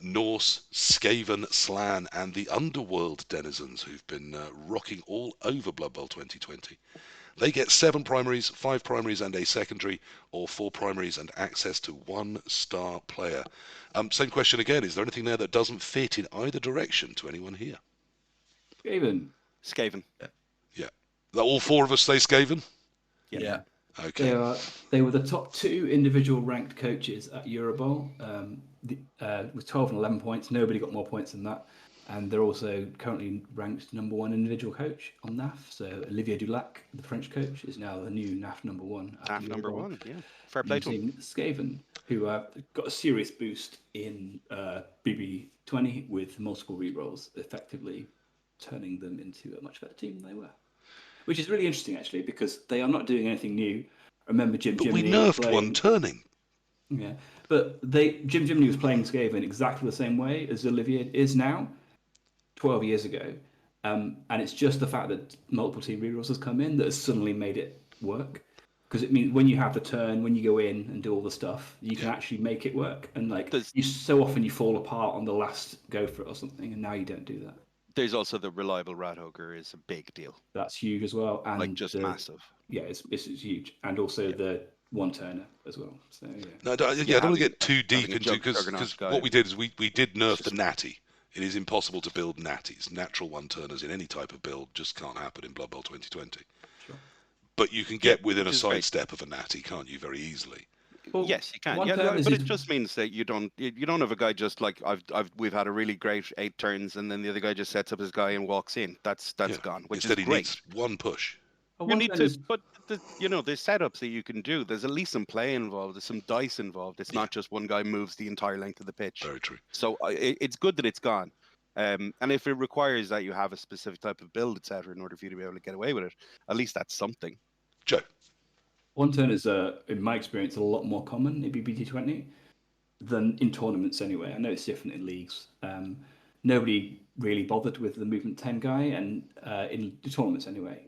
Norse, Skaven, Slan, and the Underworld denizens who've been rocking all over Blood Bowl 2020. They get 7 primaries, 5 primaries and a secondary, or 4 primaries and access to 1 star player. Same question again, is there anything there that doesn't fit in either direction to anyone here? Skaven. Yeah. All 4 of us say Skaven? Yeah. Okay. They were the top 2 individual ranked coaches at Eurobowl with 12 and 11 points. Nobody got more points than that. And they're also currently ranked number 1 individual coach on NAF. So Olivier Dulac, the French coach, is now the new NAF number 1. NAF number 1, yeah. Fair play to him. Skaven, who got a serious boost in BB20 with multiple rerolls, effectively turning them into a much better team than they were. Which is really interesting, actually, because they are not doing anything new. Remember Jim Jiminy? But we nerfed one turning. Yeah, but Jim Jiminy was playing Skaven exactly the same way as Olivier is now, 12 years ago. And it's just the fact that multiple team rerolls has come in that has suddenly made it work. Because it means when you have the turn, when you go in and do all the stuff, you can actually make it work. And so often you fall apart on the last go for it or something, and now you don't do that. There's also the reliable rat ogre is a big deal. That's huge as well, and just massive. Yeah, it's huge, and also the 1 turner as well. So yeah. No, I don't want to get too deep into because what we did is we did nerf the natty. It is impossible to build natties. Natural 1 turners in any type of build just can't happen in Blood Bowl 2020. Sure. But you can get within a sidestep of a natty, can't you? Very easily. Well, yes, you can. Yeah, but it just means that you don't have a guy just like we've had a really great 8 turns, and then the other guy just sets up his guy and walks in. That's gone, which Instead is great. He needs 1 push. You need to, but there's setups that you can do. There's at least some play involved. There's some dice involved. It's not just one guy moves the entire length of the pitch. Very true. So it's good that it's gone. And if it requires that you have a specific type of build, etc., in order for you to be able to get away with it, at least that's something. Joe. 1 turn is, in my experience, a lot more common in BBT20 than in tournaments anyway. I know it's different in leagues. Nobody really bothered with the movement 10 guy, and in the tournaments anyway.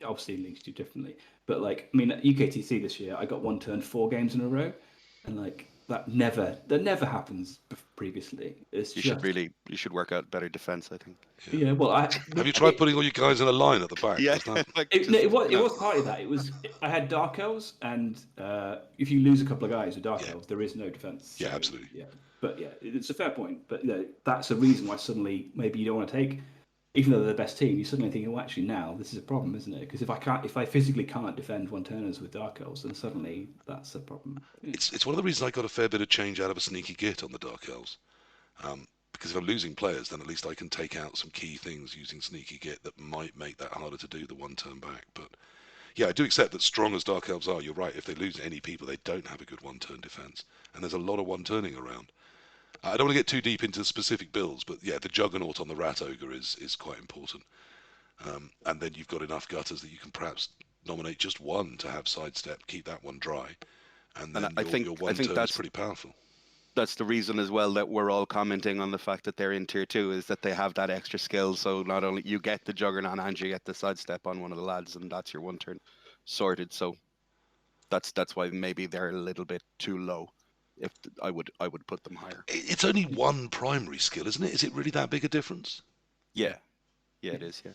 Obviously, leagues do differently. But at UKTC this year, I got 1 turn 4 games in a row, and that never happens previously. You should work out better defense, I think. Yeah, well, have you tried putting all your guys in a line at the back? Yeah, it was partly that. I had Dark Elves, and if you lose a couple of guys with Dark Elves, there is no defense. Yeah, absolutely. Yeah, but it's a fair point. But that's a reason why suddenly maybe you don't want to take, even though they're the best team, you suddenly think, oh, actually now this is a problem, isn't it? Because if I physically can't defend 1 turners with Dark Elves, then suddenly that's a problem. Yeah. It's one of the reasons I got a fair bit of change out of a sneaky git on the Dark Elves. Because if I'm losing players, then at least I can take out some key things using sneaky git that might make that harder to do the 1 turn back. But yeah, I do accept that strong as Dark Elves are, you're right. If they lose any people, they don't have a good 1 turn defense, and there's a lot of 1 turning around. I don't want to get too deep into specific builds, but yeah, the Juggernaut on the Rat Ogre is quite important. And then you've got enough gutters that you can perhaps nominate just 1 to have sidestep, keep that 1 dry, and then your 1 turn is pretty powerful. That's the reason as well that we're all commenting on the fact that they're in tier 2 is that they have that extra skill. So not only you get the Juggernaut and you get the sidestep on one of the lads, and that's your 1 turn sorted. So that's why maybe they're a little bit too low. I would put them higher. It's only one primary skill, isn't it? Is it really that big a difference? Yeah, it is. Yeah.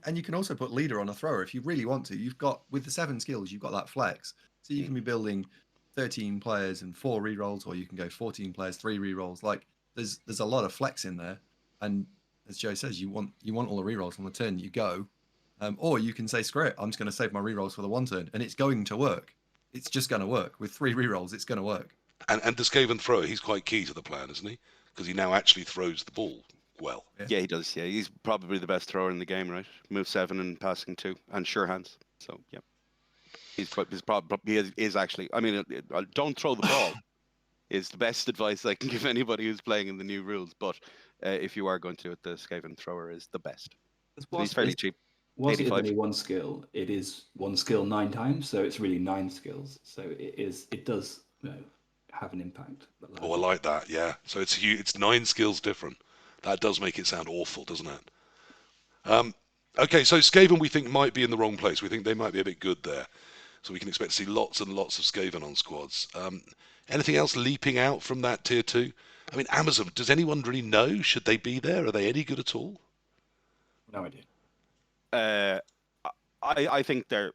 And you can also put leader on a thrower if you really want to. You've got, with the 7 skills, you've got that flex. So you can be building 13 players and 4 rerolls, or you can go 14 players, 3 rerolls. Like there's a lot of flex in there. And as Joe says, you want all the rerolls on the turn you go. Or you can say, screw it, I'm just going to save my rerolls for the 1 turn, and it's going to work. It's just going to work. With 3 rerolls, it's going to work. And the Skaven thrower, he's quite key to the plan, isn't he? Because he now actually throws the ball well. Yeah, he does. Yeah, he's probably the best thrower in the game, right? Move 7 and passing 2 and sure hands. So yeah, he's probably he is actually. I mean, don't throw the ball is the best advice I can give anybody who's playing in the new rules. But if you are going to do it, the Skaven thrower is the best. He's fairly cheap. Whilst it's only 1 skill, it is 1 skill 9 times, so it's really 9 skills. So it does have an impact. Oh, I like that. Yeah. So it's 9 skills different. That does make it sound awful, doesn't it? Okay, so Skaven we think might be in the wrong place. We think they might be a bit good there. So we can expect to see lots and lots of Skaven on squads. Anything else leaping out from that tier 2? I mean, Amazon, does anyone really know? Should they be there? Are they any good at all? No idea. I think they're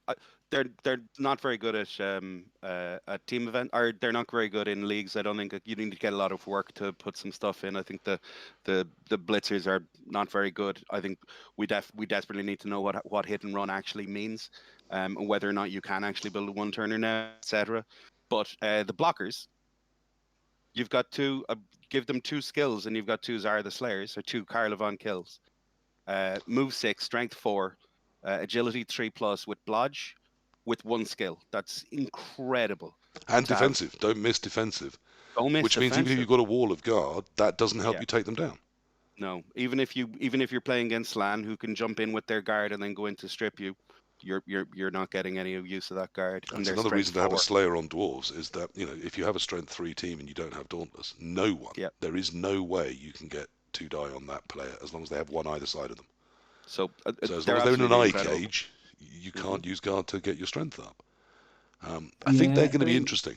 not very good at team event, or they're not very good in leagues. I don't think you need to get a lot of work to put some stuff in. I think the blitzers are not very good. I think we desperately need to know what hit and run actually means, and whether or not you can actually build a 1-turner now, etc. But the blockers, you've got to give them 2 skills, and you've got 2 Zara the Slayers, or 2 Carla kills. Move 6, strength 4, agility 3+ with blodge, with 1 skill. That's incredible. And defensive. Don't miss defensive. Don't miss Which defensive. means even if you've got a wall of guard, that doesn't help you take them down. No, even if you're playing against Slan, who can jump in with their guard and then go in to strip you, you're not getting any use of that guard. That's another reason to have a Slayer on Dwarves, is that if you have a strength 3 team and you don't have Dauntless, there is no way you can get 2 die on that player as long as they have 1 either side of them. So as long as they're in an eye cage, you can't use guard to get your strength up. I think they're going to be interesting.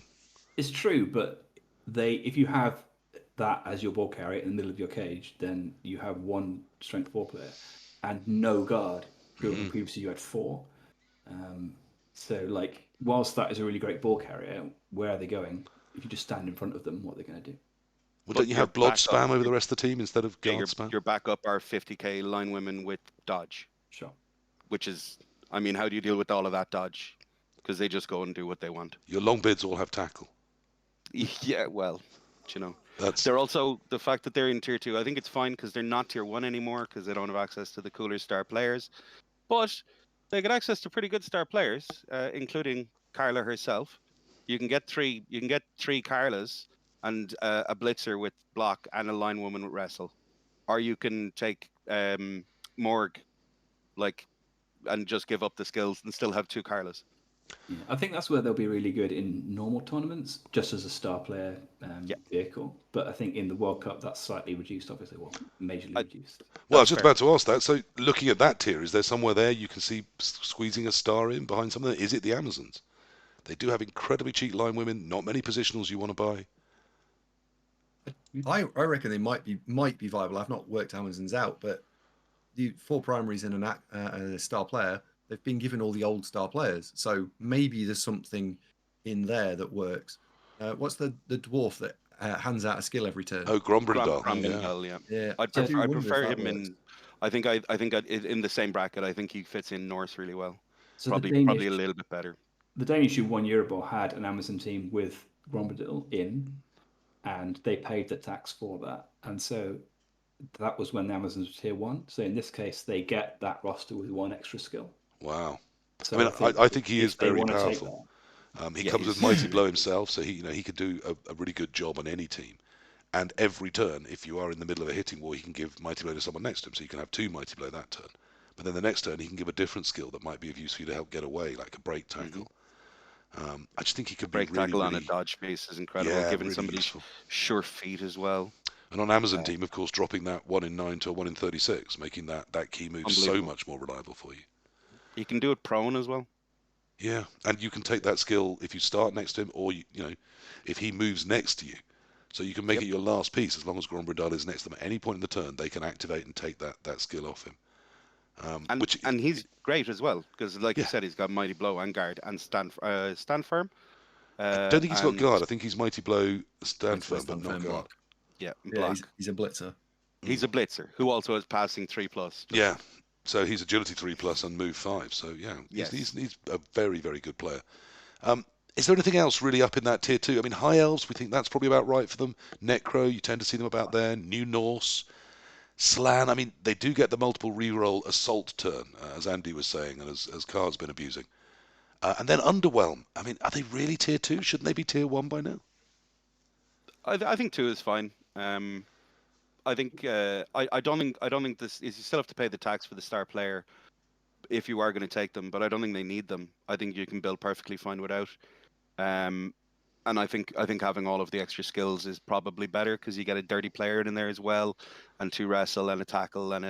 It's true, but if you have that as your ball carrier in the middle of your cage, then you have 1 strength 4 player and no guard. Previously you had 4. So whilst that is a really great ball carrier, where are they going? If you just stand in front of them, what are they going to do? Well, don't you have blood spam over the rest of the team instead of guard spam? Your backup are 50k line women with dodge. Sure. Which is, I mean, how do you deal with all of that dodge? Because they just go and do what they want. Your long bids all have tackle. Yeah, well, they're also, the fact that they're in tier 2, I think it's fine because they're not tier 1 anymore because they don't have access to the cooler star players. But they get access to pretty good star players, including Carla herself. You can get 3 Carlas and a blitzer with block and a line woman with wrestle, or you can take Morg, and just give up the skills and still have 2 Carlas. Yeah, I think that's where they'll be really good in normal tournaments, just as a star player vehicle. But I think in the World Cup, that's slightly reduced, obviously, majorly reduced. Well, I was just about to ask that. So looking at that tier, is there somewhere there you can see squeezing a star in behind something? Is it the Amazons? They do have incredibly cheap line women, not many positionals you want to buy. I reckon they might be viable. I've not worked Amazons out, but the 4 primaries in a star player, they've been given all the old star players. So maybe there's something in there that works. What's the dwarf that hands out a skill every turn? Oh, Grombrindal. Yeah. I prefer him in. I think in the same bracket. I think he fits in Norse really well. So probably a little bit better. The Danish who won Euroball had an Amazon team with Grombrindal in, and they paid the tax for that. And so that was when the Amazons were tier 1. So in this case, they get that roster with 1 extra skill. Wow. So I think he is very powerful. He comes with Mighty Blow himself, so he could do a really good job on any team. And every turn, if you are in the middle of a hitting war, he can give Mighty Blow to someone next to him, so you can have 2 Mighty Blow that turn. But then the next turn, he can give a different skill that might be of use for you to help get away, like a break tackle. I just think he could break be really, tackle really, on a dodge base is incredible, giving really somebody useful. Sure feet as well. And on Amazon team, of course, dropping that 1 in 9 to a 1 in 36, making that key move so much more reliable for you. You can do it prone as well. Yeah, and you can take that skill if you start next to him, or if he moves next to you. So you can make Yep. it your last piece as long as Grombrindal is next to them. At any point in the turn, they can activate and take that skill off him. Which, And he's great as well because, like you yeah, said, he's got Mighty Blow and Guard and Stand Firm. I don't think he's got And guard. I think he's Mighty Blow, Stand Mighty Blow, Firm, but stand not firm, guard. block. yeah, Yeah, block. he's a blitzer. He's a blitzer who also is passing 3+. Yeah, so he's agility 3+ and move 5. So yeah, Yes. he's a very, very good player. Is there anything else really up in that tier 2? I mean, High Elves, we think that's probably about right for them. Necro, you tend to see them about there. New Norse. Slan, I mean, they do get the multiple reroll assault turn, as Andy was saying, and as Carr's been abusing. And then Underwhelm. I mean, are they really tier 2? Shouldn't they be tier 1 by now? I think 2 is fine. I think I don't think this is. You still have to pay the tax for the star player if you are going to take them, but I don't think they need them. I think you can build perfectly fine without. And I think having all of the extra skills is probably better because you get a dirty player in there as well, and 2 wrestle and a tackle and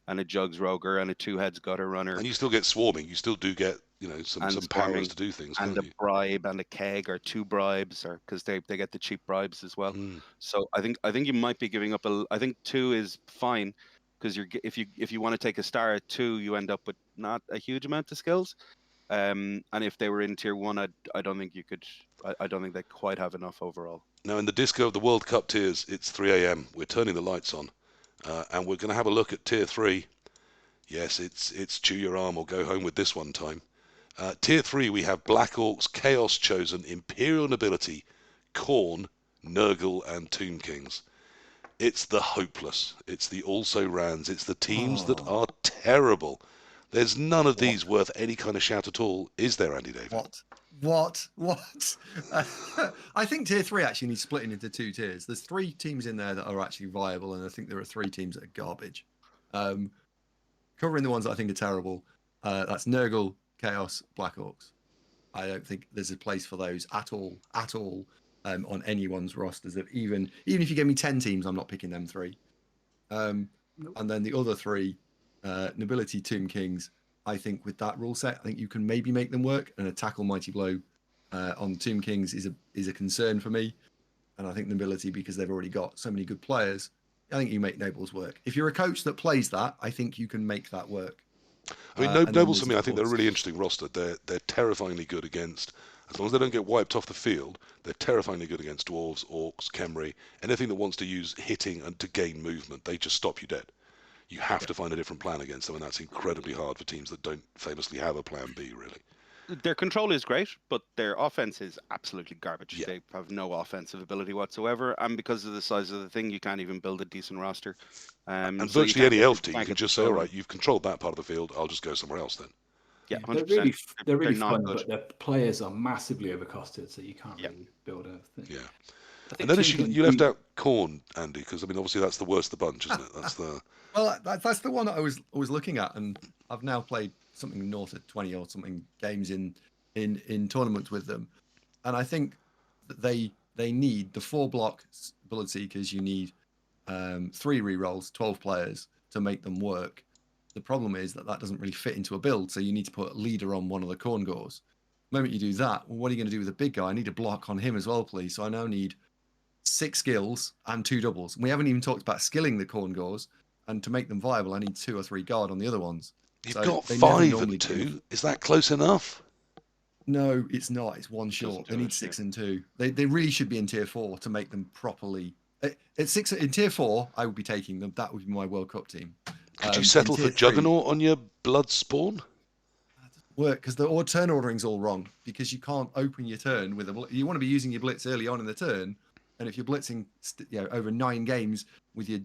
a jugs roger and a 2 heads gutter runner. And you still get swarming. You still do get, some powers to do things, and can't a you? bribe and a keg or 2 bribes, or because they get the cheap bribes as well. Mm. So I think you might be giving up I think 2 is fine because if you want to take a star at 2, you end up with not a huge amount of skills. And if they were in tier 1, I don't think you could. I don't think they quite have enough overall. Now, in the disco of the World Cup tiers, it's 3 a.m. We're turning the lights on, and we're going to have a look at tier 3. Yes, it's chew your arm or go home with this one time. Tier 3, we have Black Orcs, Chaos Chosen, Imperial Nobility, Khorne, Nurgle, and Tomb Kings. It's the hopeless. It's the also-rans. It's the teams that Oh. are terrible. There's none of What? these worth any kind of shout at all, is there, AndyDavo? What? I think tier 3 actually needs splitting into 2 tiers. There's 3 teams in there that are actually viable, and I think there are 3 teams that are garbage. Covering the ones that I think are terrible, that's Nurgle, Chaos, Black Orcs. I don't think there's a place for those at all, on anyone's rosters. Even if you give me 10 teams, I'm not picking them 3. And then the other 3, Nobility, Tomb Kings. I think with that rule set, I think you can maybe make them work. And a tackle Mighty Blow on Tomb Kings is a concern for me. And I think Nobility, because they've already got so many good players, I think you make Nobles work. If you're a coach that plays that, I think you can make that work. I mean, And then Nobles there's, for me, I of think they're a course, really interesting roster. They're terrifyingly good against, as long as they don't get wiped off the field, they're terrifyingly good against Dwarves, Orcs, Khemri, anything that wants to use hitting and to gain movement. They just stop you dead. You have to find a different plan against them, and that's incredibly hard for teams that don't famously have a plan B, really. Their control is great, but their offense is absolutely garbage. Yeah. They have no offensive ability whatsoever, and because of the size of the thing, you can't even build a decent roster. And so virtually any elf team, you can't can get just the say, all control. right, you've controlled that part of the field, I'll just go somewhere else then. Yeah, They're 100%. really not fun, good. but their players are massively overcosted, so you can't Yeah. really build anything. Yeah. I And think then Tomb you left Kings- out Khorne, Andy, because, I mean, obviously that's the worst of the bunch, isn't it? That's the... Well, that's the one that I was looking at, and I've now played something north of 20 or something games in tournaments with them, and I think that they need the 4 block Blood Seekers. You need 3 rerolls, 12 players to make them work. The problem is that doesn't really fit into a build, so you need to put leader on one of the Khorne Gors. The moment you do that, well, what are you going to do with the big guy? I need a block on him as well, please. So I now need 6 skills and 2 doubles. We haven't even talked about skilling the Khorne Gors, and to make them viable, I need 2 or 3 guard on the other ones. You've So got they never 5 normally and 2. give- Is that close enough? No, it's not. It's 1 Doesn't short. do They it, need 6 and 2. They really should be in tier 4 to make them properly. At 6 in tier 4, I would be taking them. That would be my World Cup team. Could you In settle for tier 3, Juggernaut on your Blood Spawn? work because the turn ordering's all wrong because you can't open your turn with you want to be using your blitz early on in the turn, and if you're blitzing over 9 games with your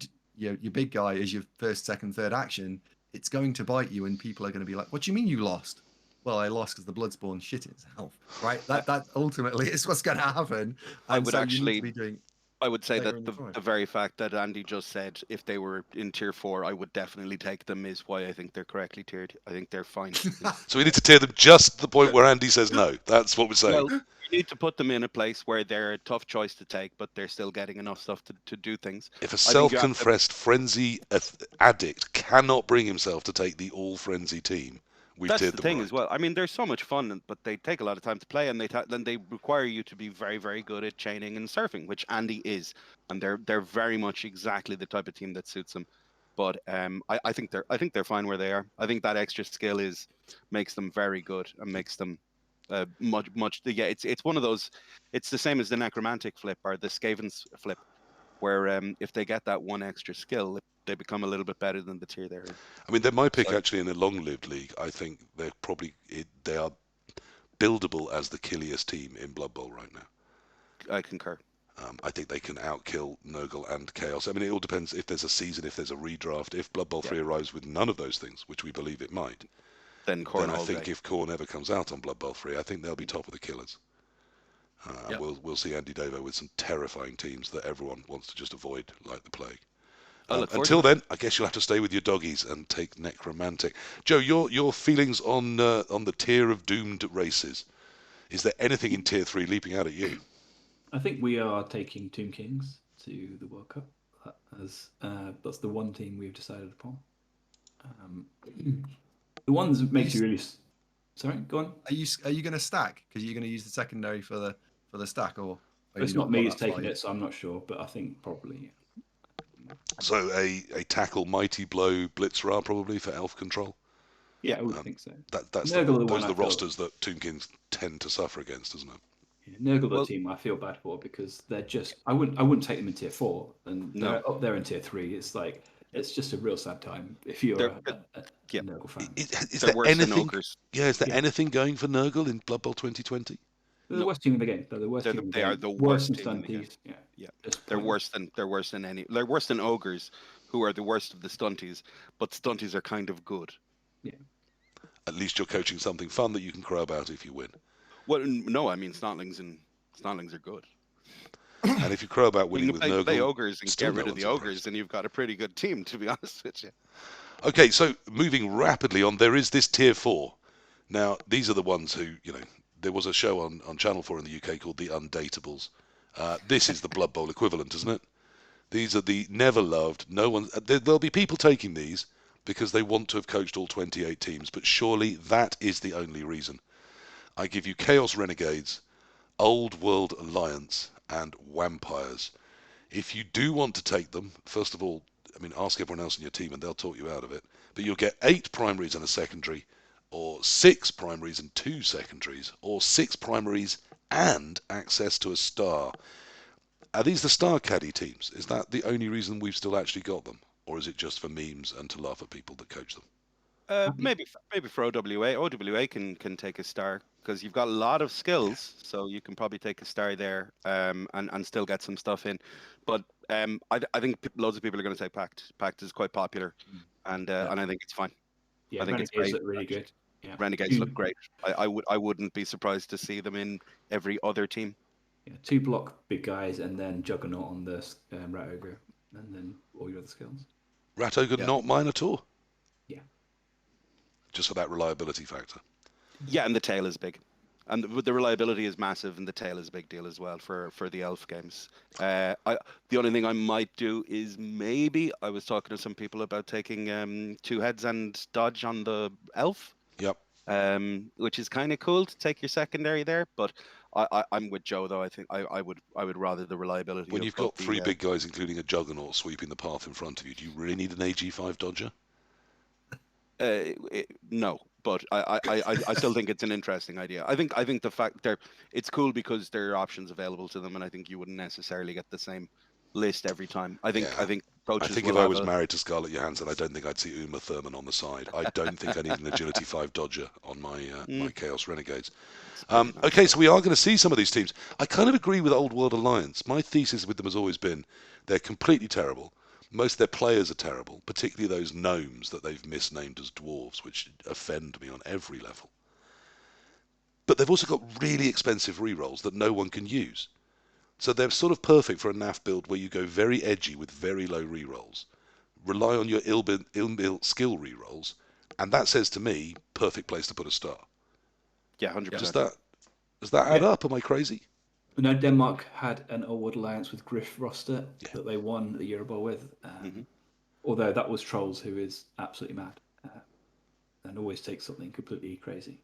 big guy as your first, second, third action, it's going to bite you, and people are going to be like, "What do you mean you lost?" Well, I lost because the Bloodspawn shit itself, right? That ultimately is what's going to happen. I And would so you actually- need to be doing. I would say later that in the fight. the very fact that Andy just said if they were in tier 4, I would definitely take them is why I think they're correctly tiered. I think they're fine. So we need to tear them just to the point where Andy says no. That's what we're saying. Well, you need to put them in a place where they're a tough choice to take, but they're still getting enough stuff to do things. If a think you have to- self-confessed frenzy addict cannot bring himself to take the all-frenzy team, we've That's tiered the them thing right. as well. I mean, they're so much fun, but they take a lot of time to play, and then they require you to be very, very good at chaining and surfing, which Andy is, and they're very much exactly the type of team that suits them. But I think they're fine where they are. I think that extra skill makes them very good and makes them much. Yeah, it's one of those. It's the same as the necromantic flip or the Skaven's flip, where if they get that one extra skill, they become a little bit better than the tier they're in. I mean, they're my pick So actually in a long-lived league. I think they are buildable as the killiest team in Blood Bowl right now. I concur. I think they can outkill Nurgle and Chaos. I mean, it all depends if there's a season, if there's a redraft. If Blood Bowl 3 arrives with none of those things, which we believe it might, Then Khorne I all think day. if Khorne ever comes out on Blood Bowl 3, I think they'll be top of the killers. Yep. We'll see AndyDavo with some terrifying teams that everyone wants to just avoid like the plague. I look forward Until to it. then, I guess you'll have to stay with your doggies and take Necromantic. Joe, your feelings on the tier of doomed races. Is there anything in tier 3 leaping out at you? I think we are taking Tomb Kings to the World Cup. That's the one team we've decided upon. The ones that makes you really. Sorry, go on. Are you going to stack? Because you're going to use the secondary for the stack, or It's not me who's taking it, so I'm not sure, but I think probably. So a tackle mighty blow Blitzra probably for elf control. Yeah, I would think so. Those Nurgle are the are one the I feel- rosters that Tomb Kings tend to suffer against, isn't it? Yeah, Nurgle, Well- the team I feel bad for because they're just. I wouldn't take them in tier 4, and No. they're up there in tier 3. It's like it's just a real sad time if you're a yeah. Nurgle fan. Is They're there worse than anything? ogres. Yeah, is there Yeah. anything going for Nurgle in Blood Bowl 2020? They're the worst team in the game. They're the worst team in the They game. are the worst worst than team in the game. Stunties. Yeah. Yeah. Just They're pointless. worse than any. They're worse than ogres, who are the worst of the stunties. But stunties are kind of good. At least you're coaching something fun that you can crow about if you win. Well, no, I mean snotlings are good. And if you crow about You winning can with play Nurgle, ogres and still get rid no of the one's ogres, impressed. and you've got a pretty good team, to be honest with you. Okay, so moving rapidly on, there is this tier 4. Now, these are the ones who, there was a show on Channel 4 in the UK called The Undateables. This is the Blood Bowl equivalent, isn't it? These are the never loved, no one. There'll be people taking these because they want to have coached all 28 teams, but surely that is the only reason. I give you Chaos Renegades, Old World Alliance, and Vampires. If you do want to take them, first of all, ask everyone else in your team and they'll talk you out of it. But you'll get 8 primaries and a secondary, or 6 primaries and 2 secondaries, or 6 primaries and access to a star. Are these the star caddy teams? Is that the only reason we've still actually got them? Or is it just for memes and to laugh at people that coach them? Maybe for OWA. OWA can take a star because you've got a lot of skills, so you can probably take a star there and still get some stuff in. But I think loads of people are going to take Pact. Pact is quite popular, and I think it's fine. Yeah, I think Renegades it's great. look really good. Yeah. Renegades look great. I wouldn't be surprised to see them in every other team. Yeah, 2 block big guys and then Juggernaut on the Rat Ogre, and then all your other skills. Rat Ogre, not mine at all. Yeah. Just for that reliability factor. Yeah, and the tail is big. And the reliability is massive, and the tail is a big deal as well for the elf games. The only thing I might do is maybe I was talking to some people about taking 2 heads and dodge on the elf. Yep. Which is kind of cool to take your secondary there, but I'm with Joe though. I think I would rather the reliability. When of you've got both 3 big guys, including a Juggernaut, sweeping the path in front of you, do you really need an AG5 dodger? No, but I still think it's an interesting idea. I think the fact it's cool because there are options available to them, and I think you wouldn't necessarily get the same list every time. I think coaches. I think if I was married to Scarlett Johansson, I don't think I'd see Uma Thurman on the side. I don't think I need an Agility 5 dodger on my Chaos Renegades. Okay, so we are going to see some of these teams. I kind of agree with Old World Alliance. My thesis with them has always been they're completely terrible. Most of their players are terrible, particularly those gnomes that they've misnamed as dwarves, which offend me on every level. But they've also got really expensive rerolls that no one can use. So they're sort of perfect for a NAF build where you go very edgy with very low rerolls, rely on your ill-built skill rerolls, and that says to me, perfect place to put a star. Yeah, 100%. Does that add up? Am I crazy? No, Denmark had an Old World Alliance with Griff roster that they won the Euro Bowl with. Although that was Trolls, who is absolutely mad. and always take something completely crazy.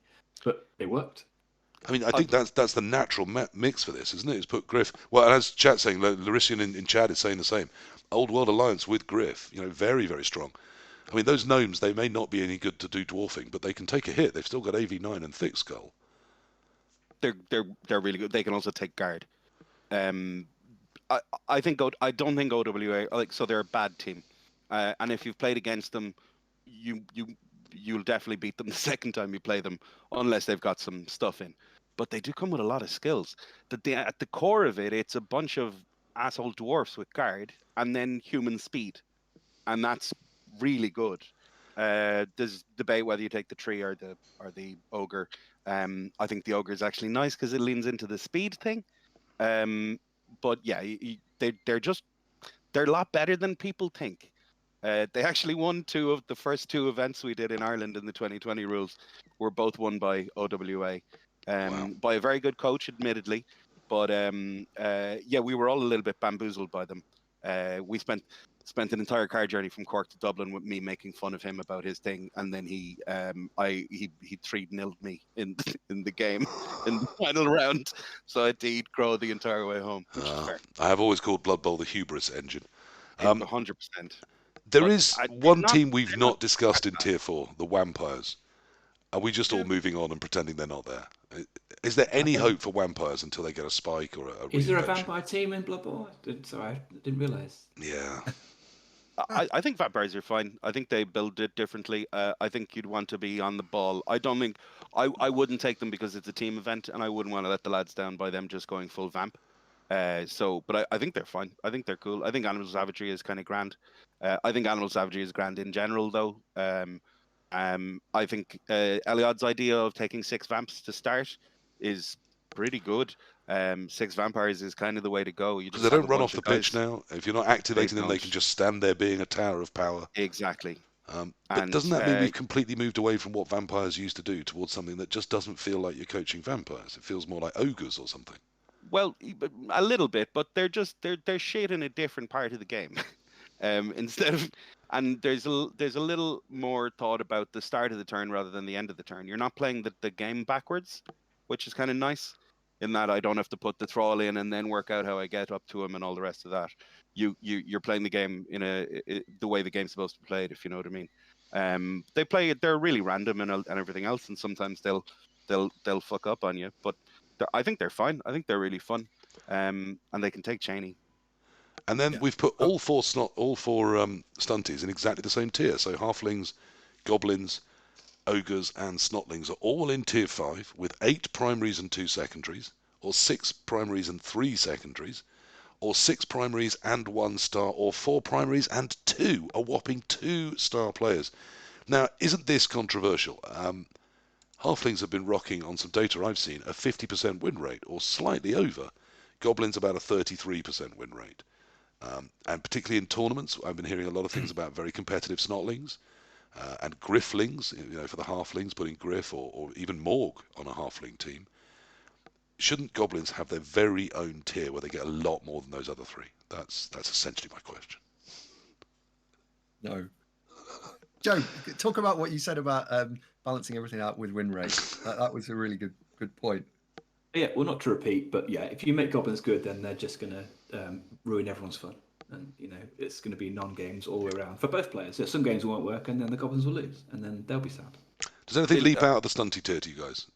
But it worked. I mean, I think that's the natural mix for this, isn't it? It's put Griff. Well, and as Chat's saying, Larician in chat is saying the same. Old World Alliance with Griff, very, very strong. I mean, those gnomes, they may not be any good to do dwarfing, but they can take a hit. They've still got AV9 and Thick Skull. They're really good. They can also take guard. I think I don't think OWA so they're a bad team, and if you've played against them, you'll definitely beat them the second time you play them, unless they've got some stuff in. But they do come with a lot of skills. At the core of it, it's a bunch of asshole dwarfs with guard and then human speed, and that's really good. There's debate whether you take the tree or the ogre. I think the ogre is actually nice because it leans into the speed thing. But yeah, they're a lot better than people think. They actually won the first two events we did in Ireland in the 2020 rules were both won by OWA, Wow. by a very good coach, admittedly. But yeah, we were all a little bit bamboozled by them. We spent an entire car journey from Cork to Dublin with me making fun of him about his thing, and then he 3-0'd me in the game in the final round, so I had to eat crow the entire way home, which is fair. I have always called Blood Bowl the hubris engine. 100%. There But is one team we've not discussed in Tier 4, the Vampires. Are we just all moving on and pretending they're not there? Is there any hope for Vampires until they get a spike or a Is there a reinvention? vampire team in Blood Bowl? Sorry, I didn't realise. Yeah. I think Vampires are fine. I think they build it differently. I think you'd want to be on the ball. I don't think I wouldn't take them because it's a team event, and I wouldn't want to let the lads down by them just going full vamp. But I think they're fine. I think they're cool. I think Animal Savagery is kind of grand. I think Animal Savagery is grand in general, though. I think Eliod's idea of taking 6 vamps to start is pretty good. 6 vampires is kind of the way to go. Because they don't run off the pitch now. If you're not activating them, they can just stand there being a tower of power. Exactly. But doesn't that mean we've completely moved away from what vampires used to do towards something that just doesn't feel like you're coaching vampires? It feels more like ogres or something. Well, a little bit, but they're shit in a different part of the game. Instead of, and there's a little more thought about the start of the turn rather than the end of the turn. You're not playing the game backwards, which is kind of nice. In that I don't have to put the thrall in and then work out how I get up to him and all the rest of that. You're playing the game in the way the game's supposed to be played, if you know what I mean. They play it. They're really random and everything else, and sometimes they'll fuck up on you. But I think they're fine. I think they're really fun, and they can take Cheney. And then we've put all four stunties in exactly the same tier. So halflings, goblins, ogres and snotlings are all in tier 5 with 8 primaries and 2 secondaries, or 6 primaries and 3 secondaries, or 6 primaries and 1 star, or 4 primaries and a whopping 2 star players. Now, isn't this controversial? Halflings have been rocking on some data I've seen a 50% win rate, or slightly over. Goblins about a 33% win rate. And particularly in tournaments, I've been hearing a lot of things about very competitive snotlings. And grifflings, for the halflings, putting griff or even morg on a halfling team. Shouldn't goblins have their very own tier where they get a lot more than those other 3? That's essentially my question. No. Joe, talk about what you said about balancing everything out with win rate. That was a really good point. Yeah, well, not to repeat, but yeah, if you make goblins good, then they're just going to ruin everyone's fun. And, it's going to be non-games all the way around for both players. Some games won't work, and then the goblins will lose, and then they'll be sad. Does anything leap out of the stunty tier to you guys?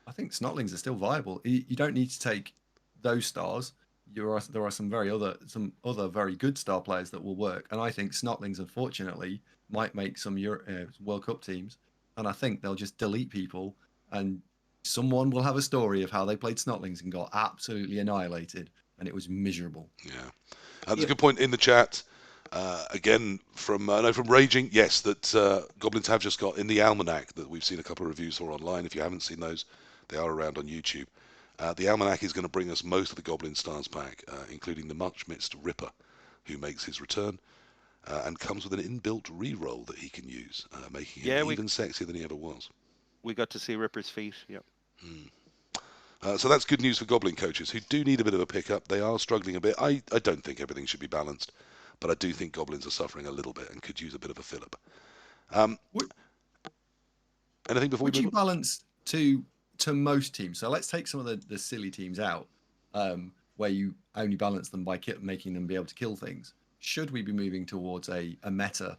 I think snotlings are still viable. You don't need to take those stars. There are some other very good star players that will work, and I think snotlings, unfortunately, might make some World Cup teams, and I think they'll just delete people, and someone will have a story of how they played snotlings and got absolutely annihilated, and it was miserable. Yeah. There's a good point in the chat. Again, from Raging, yes, that goblins have just got in the almanac that we've seen a couple of reviews for online. If you haven't seen those, they are around on YouTube. The almanac is going to bring us most of the goblin stars back, including the much missed Ripper, who makes his return and comes with an inbuilt re-roll that he can use, making him even sexier than he ever was. We got to see Ripper's feet. Yeah. So that's good news for goblin coaches who do need a bit of a pickup. They are struggling a bit. I don't think everything should be balanced, but I do think goblins are suffering a little bit and could use a bit of a fill-up. Anything before Would we you move on? balance to most teams? So let's take some of the silly teams out, where you only balance them by making them be able to kill things. Should we be moving towards a meta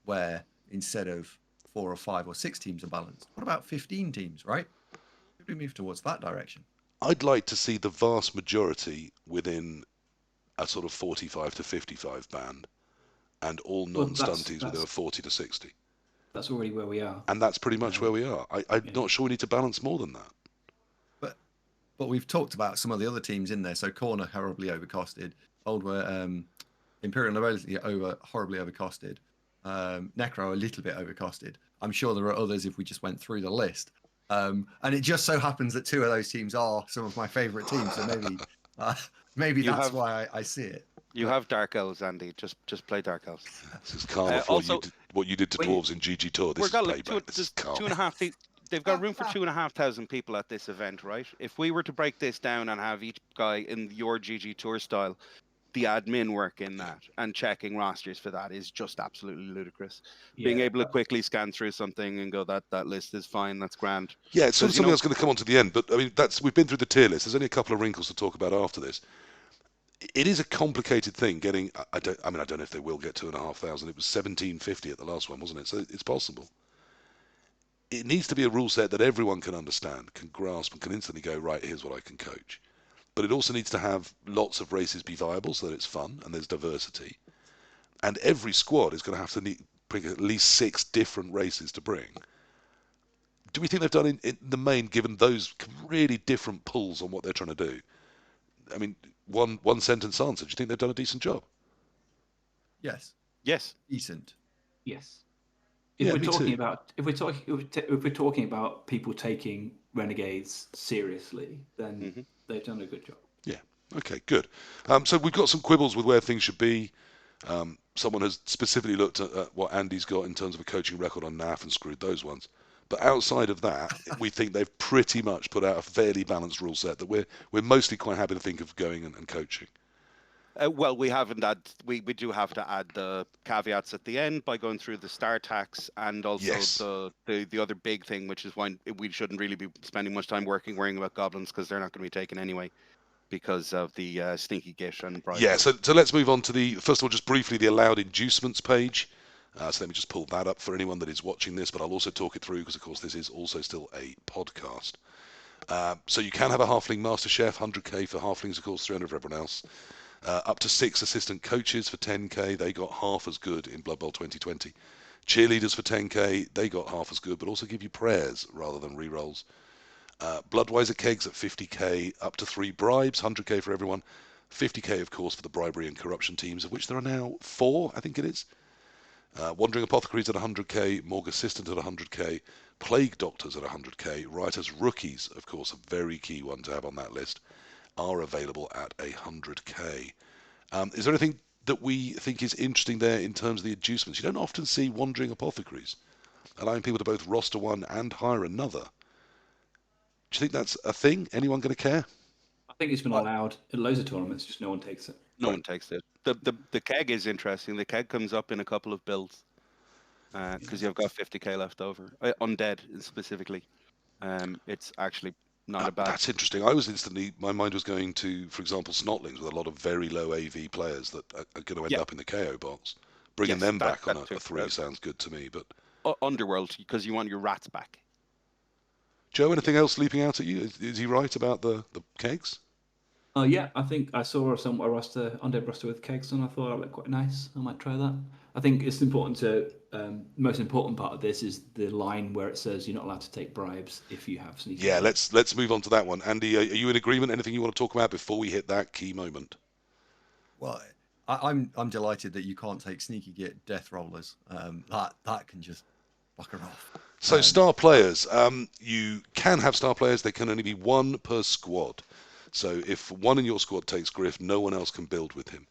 where instead of 4 or 5 or 6 teams are balanced, what about 15 teams, right? Should we move towards that direction? I'd like to see the vast majority within a sort of 45 to 55 band, and all Well, non-stunties within a 40 to 60. that's already where we are. And that's pretty much where we are. I'm Yeah. not sure we need to balance more than that. But we've talked about some of the other teams in there. So Corner horribly overcosted. Imperial Nobility horribly overcosted. Necro a little bit overcosted. I'm sure there are others if we just went through the list. And it just so happens that 2 of those teams are some of my favourite teams. So maybe that's why I see it. You have Dark Elves, Andy. Just play Dark Elves. This is karma for what you did to dwarves in GGTour. This is payback. This is karma. They've got room for 2,500 people at this event, right? If we were to break this down and have each guy in your GGTour style, the admin work in that and checking rosters for that is just absolutely ludicrous. Yeah. Being able to quickly scan through something and go, that list is fine, that's grand. Yeah, it's sort of something that's going to come on to the end, but I mean, we've been through the tier list. There's only a couple of wrinkles to talk about after this. It is a complicated thing getting. I don't know if they will get 2,500. It was 1,750 at the last one, wasn't it? So it's possible. It needs to be a rule set that everyone can understand, can grasp, and can instantly go, right, here's what I can coach. But it also needs to have lots of races be viable so that it's fun and there's diversity. And every squad is going to have to bring at least 6 different races to bring. Do we think they've done in the main, given those really different pulls on what they're trying to do? I mean, one sentence answer. Do you think they've done a decent job? Yes. Yes. Decent. Yes. If we're talking about people taking Renegades seriously, then they've done a good job. Yeah. Okay. Good. So we've got some quibbles with where things should be. Someone has specifically looked at what Andy's got in terms of a coaching record on NAF and screwed those ones. But outside of that, we think they've pretty much put out a fairly balanced rule set that we're mostly quite happy to think of going and coaching. Well, we haven't we do have to add the caveats at the end by going through the star tax and also the other big thing, which is why we shouldn't really be spending much time worrying about goblins because they're not going to be taken anyway because of the sneaky gish and bribe. Yeah, so let's move on to first of all, just briefly, the allowed inducements page. So let me just pull that up for anyone that is watching this, but I'll also talk it through because, of course, this is also still a podcast. So you can have a Halfling Master Chef, 100k for Halflings, of course, 300 for everyone else. Up to 6 assistant coaches for 10k. They got half as good in Blood Bowl 2020. Cheerleaders for 10k. They got half as good, but also give you prayers rather than rerolls. Bloodwiser kegs at 50k. Up to 3 bribes, 100k for everyone. 50k, of course, for the bribery and corruption teams, of which there are now 4, I think it is. Wandering Apothecaries at 100k. Morgue Assistant at 100k. Plague Doctors at 100k. Writers Rookies, of course, a very key one to have on that list, are available at 100k. Is there anything that we think is interesting there in terms of the inducements? You don't often see Wandering Apothecaries, allowing people to both roster one and hire another. Do you think that's a thing? Anyone going to care? I think it's been allowed in loads of tournaments, just no one takes it. No one takes it. The keg is interesting. The keg comes up in a couple of builds because you've got 50k left over. Undead specifically. It's actually not a bad. That's interesting. I was my mind was going to, for example, Snotlings with a lot of very low AV players that are going to end up in the KO box. Bringing them back on a 3 sounds good to me. But Underworld, because you want your rats back. Joe, anything else leaping out at you? Is he right about the kegs? Yeah, I think I saw undead roster with kegs, and I thought it looked quite nice. I might try that. I think it's important to. The most important part of this is the line where it says you're not allowed to take bribes if you have sneaky. Yeah, let's move on to that one. Andy, are you in agreement? Anything you want to talk about before we hit that key moment? Well, I'm delighted that you can't take sneaky git death rollers. That can just fucker off. So star players, you can have star players. There can only be 1 per squad. So if one in your squad takes Griff, no one else can build with him.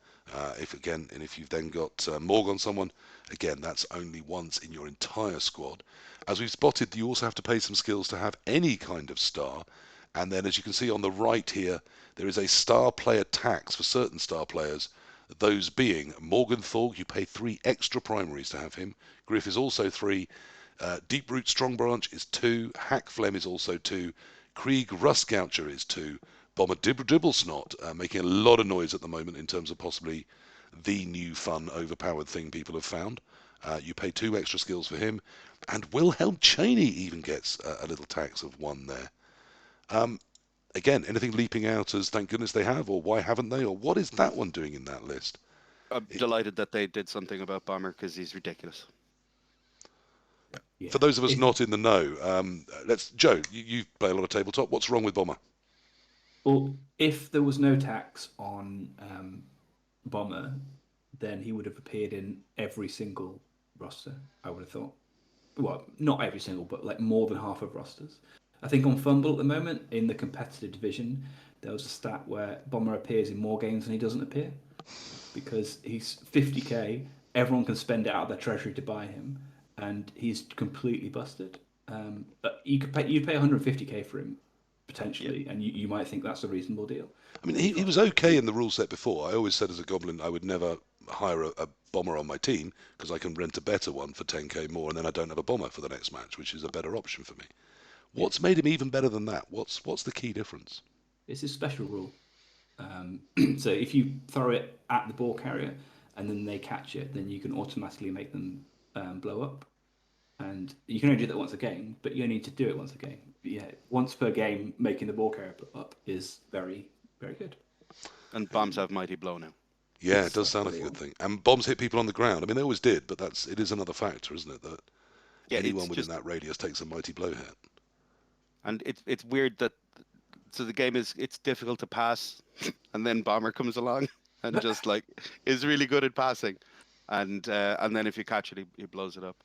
If you've then got Morg on someone, again, that's only once in your entire squad. As we've spotted, you also have to pay some skills to have any kind of star. And then, as you can see on the right here, there is a star player tax for certain star players. Those being Morgan Thorg, you pay 3 extra primaries to have him. Griff is also 3. Deep Root Strong Branch is 2. Hack Phlegm is also 2. Krieg Rustgoucher is 2. Bomber Dribblesnot, making a lot of noise at the moment in terms of possibly the new fun overpowered thing people have found. You pay 2 extra skills for him. And Wilhelm Chaney even gets a little tax of 1 there. Again, anything leaping out as thank goodness they have, or why haven't they, or what is that one doing in that list? I'm delighted that they did something about Bomber because he's ridiculous. For those of us not in the know, Joe, you play a lot of tabletop. What's wrong with Bomber? Well, if there was no tax on Bomber, then he would have appeared in every single roster, I would have thought. Well, not every single, but like more than half of rosters. I think on Fumble at the moment, in the competitive division, there was a stat where Bomber appears in more games than he doesn't appear. Because he's 50k, everyone can spend it out of their treasury to buy him, and he's completely busted. You'd pay 150k for him, potentially, and you might think that's a reasonable deal. I mean, he was okay in the rule set before. I always said as a Goblin I would never hire a Bomber on my team because I can rent a better one for 10k more, and then I don't have a Bomber for the next match, which is a better option for me. What's made him even better than that? What's the key difference? It's his special rule. So if you throw it at the ball carrier and then they catch it, then you can automatically make them blow up. And you can only do that once a game, but you only need to do it once a game. But yeah, once per game, making the ball carrier blow up is very, very good. And bombs have mighty blow now. Yeah, it does sound like a good thing. And bombs hit people on the ground. I mean, they always did, but it is another factor, isn't it? That anyone within that radius takes a mighty blow hit. And it's weird that so the game it's difficult to pass, and then Bomber comes along and just like is really good at passing, and then if you catch it, he blows it up.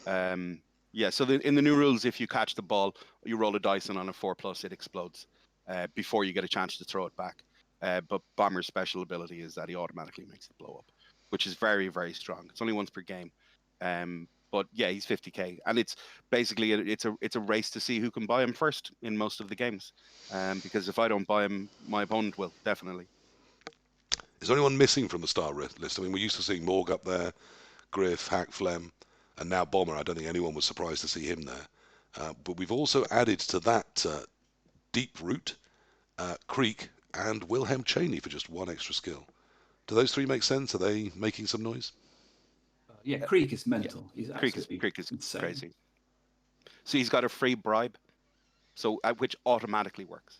So in the new rules, if you catch the ball, you roll a dice, and on a 4+, it explodes before you get a chance to throw it back. But Bomber's special ability is that he automatically makes it blow up, which is very, very strong. It's only once per game. But yeah, he's 50k, and it's basically it's a race to see who can buy him first in most of the games. Because if I don't buy him, my opponent will definitely. Is there anyone missing from the star list? I mean, we're used to seeing Morg up there, Griff, Hack, Phlegm, and now Bomber. I don't think anyone was surprised to see him there. But we've also added to that Deep Root, Creek, and Wilhelm Chaney for just 1 extra skill. Do those 3 make sense? Are they making some noise? Yeah, Creek is mental. Yeah. He's Creek is insane. crazy. So he's got a free bribe, so which automatically works.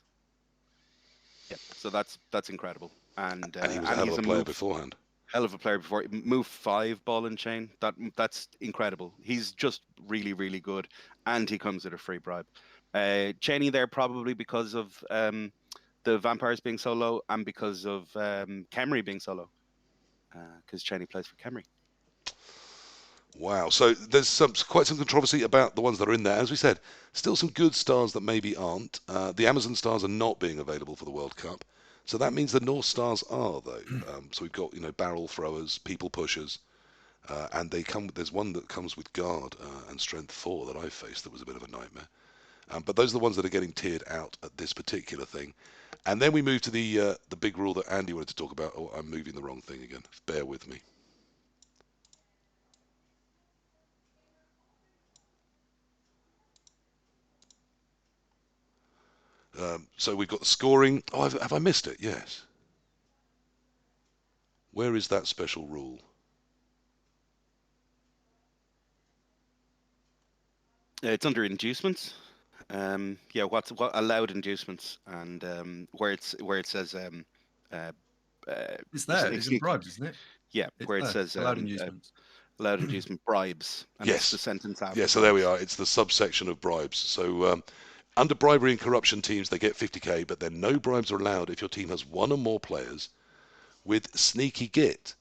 Yeah, so that's incredible. And he was a hell of a player beforehand. Hell of a player before. Move 5 ball and chain. That's incredible. He's just really, really good, and he comes at a free bribe. Cheney there probably because of the vampires being so low, and because of Khemri being so low. Because Cheney plays for Khemri. Wow, so there's quite some controversy about the ones that are in there. As we said, still some good stars that maybe aren't. The Amazon stars are not being available for the World Cup, so that means the North stars are though. So we've got barrel throwers, people pushers, and they come. There's one that comes with guard and strength 4 that I faced that was a bit of a nightmare. But those are the ones that are getting tiered out at this particular thing. And then we move to the big rule that Andy wanted to talk about. Oh, I'm moving the wrong thing again. Bear with me. So we've got the scoring. Oh, have I missed it? Yes. Where is that special rule? It's under inducements. What allowed inducements, and where it says it's there. It's in bribes, isn't it? Yeah, where it says allowed inducements. Allowed inducement bribes. And yes. It's the sentence after. Yeah, so there we are. It's the subsection of bribes. So under bribery and corruption teams, they get 50k, but then no bribes are allowed if your team has 1 or more players with sneaky git.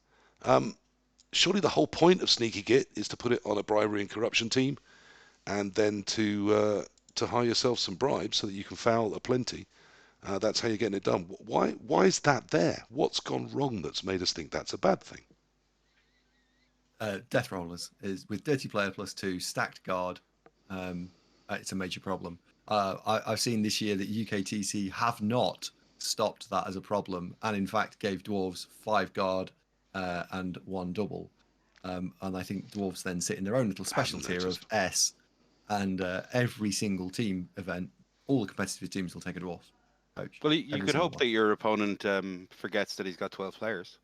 Surely the whole point of sneaky git is to put it on a bribery and corruption team, and then to hire yourself some bribes so that you can foul aplenty. That's how you're getting it done. Why is that there? What's gone wrong that's made us think that's a bad thing? Death Rollers is with Dirty Player +2 stacked guard. It's a major problem. I've seen this year that UKTC have not stopped that as a problem, and in fact gave dwarves 5 guard and 1 double. And I think dwarves then sit in their own little special tier noticed. of S, and every single team event, all the competitive teams will take a dwarf coach. Well, you Every could single hope one. that your opponent forgets that he's got 12 players,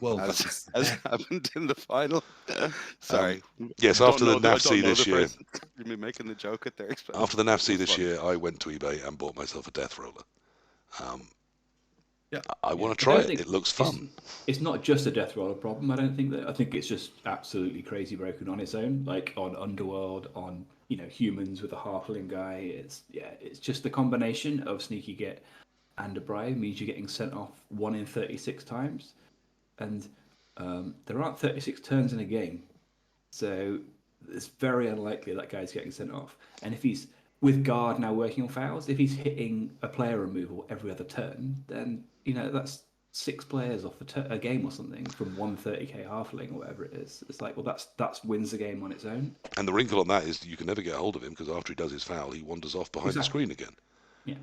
Well, as happened in the final. Sorry. Yes, I after the I don't NAFC know this the year, person me making the joke at their expense. after the It NAFC was this funny. year, I went to eBay and bought myself a death roller. yeah, I Yeah. want to I try don't it. think It looks it's fun. it's not just a death roller problem. I think it's just absolutely crazy broken on its own. Like on Underworld, on humans with a halfling guy. It's just the combination of sneaky git and a bribe means you're getting sent off 1 in 36 times, and there aren't 36 turns in a game, so it's very unlikely that guy's getting sent off. And if he's with guard now working on fouls, if he's hitting a player removal every other turn, then that's 6 players off a game or something from 130k halfling or whatever it is. It's like, well, that's wins the game on its own. And the wrinkle on that is you can never get hold of him because after he does his foul, he wanders off behind the Exactly. screen again. Yeah.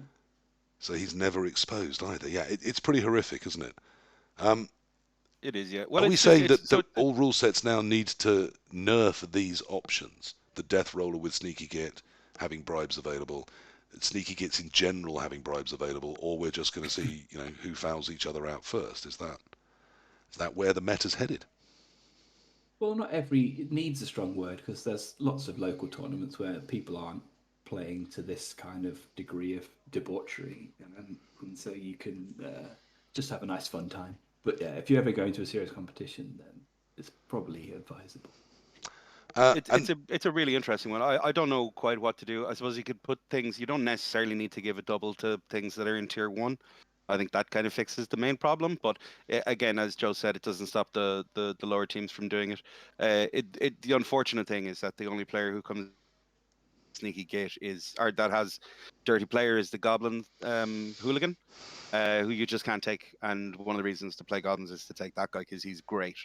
So he's never exposed either. Yeah, it's pretty horrific, isn't it? It is, yeah. Are Well, we it's just saying it's that so all rule sets now need to nerf these options? The death roller with sneaky git having bribes available, sneaky gits in general having bribes available, or we're just going to see who fouls each other out first? Is that where the meta's headed? Well, not every it needs a strong word because there's lots of local tournaments where people aren't playing to this kind of degree of debauchery, and so you can just have a nice fun time. But yeah, if you ever go into a serious competition, then it's probably advisable. And it's a really interesting one. I don't know quite what to do. I suppose you could put things. You don't necessarily need to give a double to things that are in tier 1. I think that kind of fixes the main problem. But again, as Joe said, it doesn't stop the lower teams from doing it. The unfortunate thing is that the only player who comes sneaky gate or that has dirty player is the goblin hooligan, who you just can't take. And one of the reasons to play goblins is to take that guy because he's great.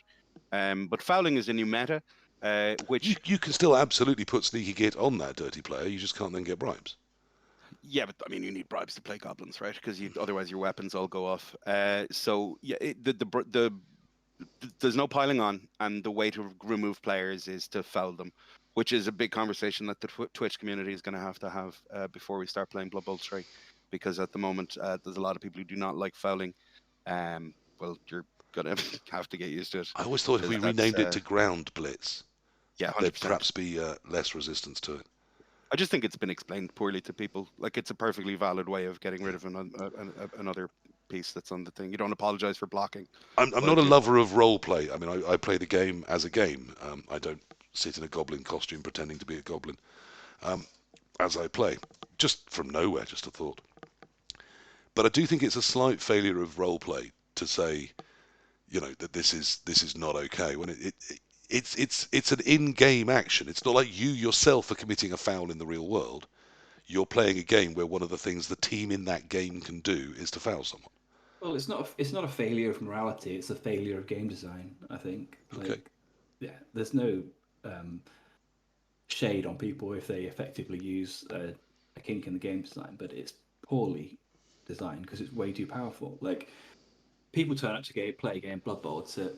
But fouling is a new meta, which you can still absolutely put sneaky git on that dirty player. You just can't then get bribes. yeah, but I mean, you need bribes to play goblins, right? Because otherwise your weapons all go off. So yeah, there's no piling on, and the way to remove players is to foul them, which is a big conversation that the Twitch community is going to have before we start playing Blood Bowl 3, because at the moment there's a lot of people who do not like fouling. Well, you're gonna have to get used to it I always thought if because we that's renamed it to Ground Blitz, yeah, 100%. there'd perhaps be less resistance to it. I just think it's been explained poorly to people. Like, it's a perfectly valid way of getting rid of another piece that's on the thing. You don't apologize for blocking. I'm But not a if you, lover of role play. I mean, I play the game as a game. I don't sit in a goblin costume pretending to be a goblin as I play. Just from nowhere, just a thought. But I do think it's a slight failure of role play to say, that this is not okay when it's an in-game action. It's not like you yourself are committing a foul in the real world. You're playing a game where one of the things the team in that game can do is to foul someone. Well, it's not a failure of morality. It's a failure of game design. I think. Okay. Yeah, there's no shade on people if they effectively use a kink in the game design, but it's poorly designed because it's way too powerful. Like, people turn up to play a game Blood Bowl to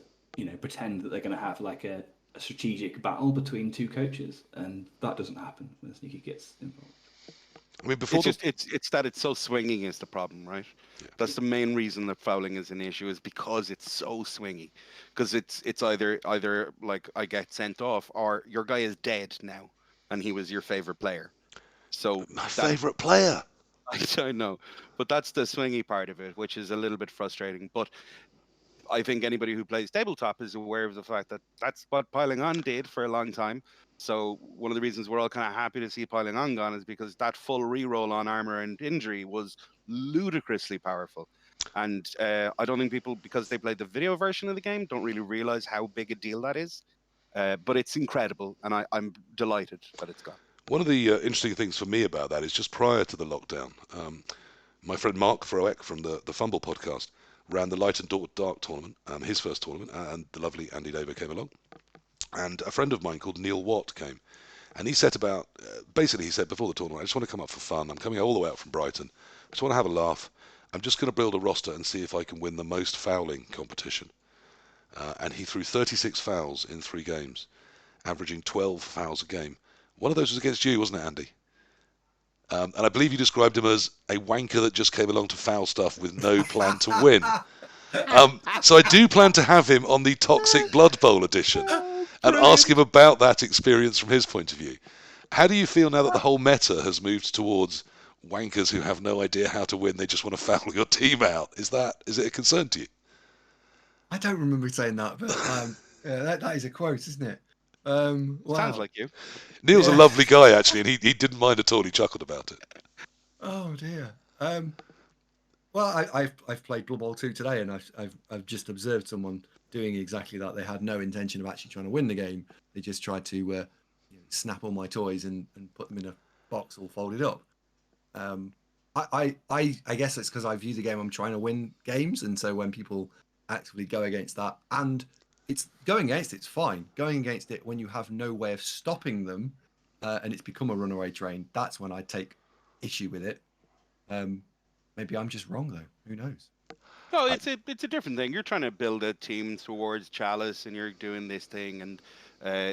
pretend that they're going to have like a strategic battle between 2 coaches, and that doesn't happen when Sneaky gets involved. I mean, before it's that it's so swinging is the problem, right? Yeah. That's the main reason that fouling is an issue, is because it's so swingy. Because it's either like I get sent off or your guy is dead now, and he was your favorite player. So my that favourite player. I know, but that's the swingy part of it, which is a little bit frustrating. But I think anybody who plays tabletop is aware of the fact that that's what Piling On did for a long time. So one of the reasons we're all kind of happy to see Piling On gone is because that full reroll on armor and injury was ludicrously powerful. And I don't think people, because they played the video version of the game, don't really realize how big a deal that is. But it's incredible, and I'm delighted that it's gone. One of the interesting things for me about that is just prior to the lockdown, my friend Mark Froeck from the Fumble podcast ran the Light and Dark tournament, his first tournament, and the lovely AndyDavo came along. And a friend of mine called Neil Watt came, and he set about, basically he said before the tournament, I just want to come up for fun. I'm coming all the way out from Brighton. I just want to have a laugh. I'm just going to build a roster and see if I can win the most fouling competition. and he threw 36 fouls in 3 games, averaging 12 fouls a game. One of those was against you, wasn't it, Andy? And I believe you described him as a wanker that just came along to foul stuff with no plan to win. So I do plan to have him on the Toxic Blood Bowl edition and ask him about that experience from his point of view. How do you feel now that the whole meta has moved towards wankers who have no idea how to win? They just want to foul your team out. Is it a concern to you? I don't remember saying that, but yeah, that is a quote, isn't it? Wow. Sounds like you. Neil's a lovely guy, actually, and he didn't mind at all. He chuckled about it. Oh dear. Well, I've played Blood Bowl 2 today, and I've just observed someone doing exactly that. They had no intention of actually trying to win the game. They just tried to snap all my toys and put them in a box all folded up. I guess it's because I view the game I'm trying to win games, and so when people actively go against that, and it's going against it's fine. Going against it when you have no way of stopping them, and it's become a runaway train, that's when I take issue with it. Maybe I'm just wrong though. Who knows? No, it's a different thing. You're trying to build a team towards Chalice, and you're doing this thing, and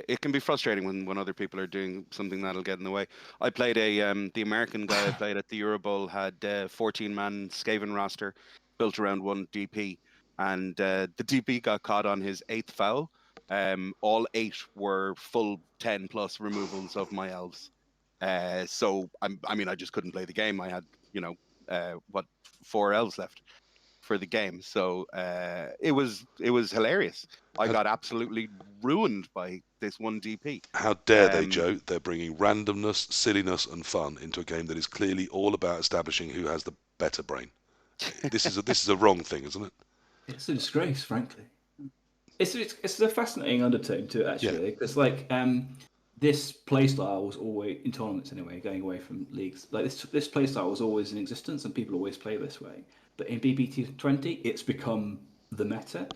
it can be frustrating when other people are doing something that'll get in the way. I played the American guy I played at the Euro Bowl had 14-man Skaven roster built around one DP, and the DP got caught on his 8th foul. All 8 were full 10+ removals of my elves. So I just couldn't play the game. I had 4 elves left for the game, so it was hilarious. I got absolutely ruined by this one DP. How dare they, Joe? They're bringing randomness, silliness, and fun into a game that is clearly all about establishing who has the better brain. This is a wrong thing, isn't it? It's a disgrace, frankly. It's a fascinating undertone to it, actually, because this playstyle was always in tournaments anyway, going away from leagues. Like this playstyle was always in existence, and people always play this way. But in BBT20, it's become the meta.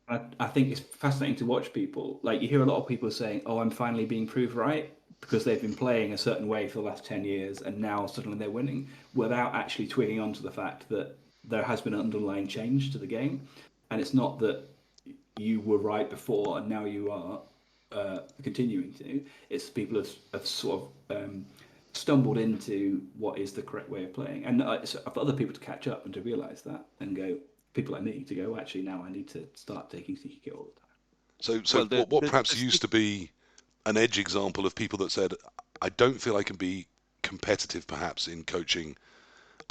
I think it's fascinating to watch people. Like, you hear a lot of people saying, "Oh, I'm finally being proved right," because they've been playing a certain way for the last 10 years, and now suddenly they're winning, without actually twigging onto the fact that there has been an underlying change to the game, and it's not that you were right before and now you are continuing to. It's people have sort of stumbled into what is the correct way of playing, and for other people to catch up and to realise that and go, people like me to go, actually now I need to start taking sneaky kill all the time. So what perhaps used to be an edge example of people that said, I don't feel I can be competitive perhaps in coaching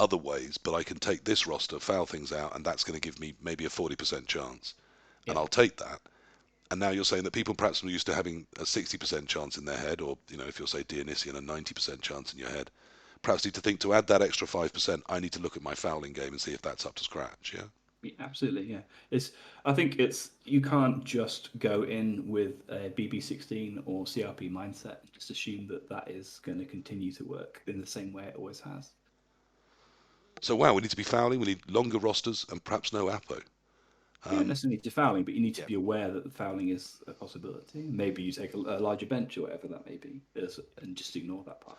other ways, but I can take this roster, foul things out, and that's going to give me maybe a 40% chance, and I'll take that. And now you're saying that people perhaps were used to having a 60% chance in their head, or if you'll say Dionysian, a 90% chance in your head, perhaps need to think to add that extra 5%, I need to look at my fouling game and see if that's up to scratch, Yeah, absolutely, yeah. I think you can't just go in with a BB16 or CRP mindset and just assume that is going to continue to work in the same way it always has. So wow, we need to be fouling, we need longer rosters, and perhaps no Apo. You don't necessarily need to fouling, but you need to be aware that the fouling is a possibility. Maybe you take a larger bench or whatever that may be, and just ignore that part.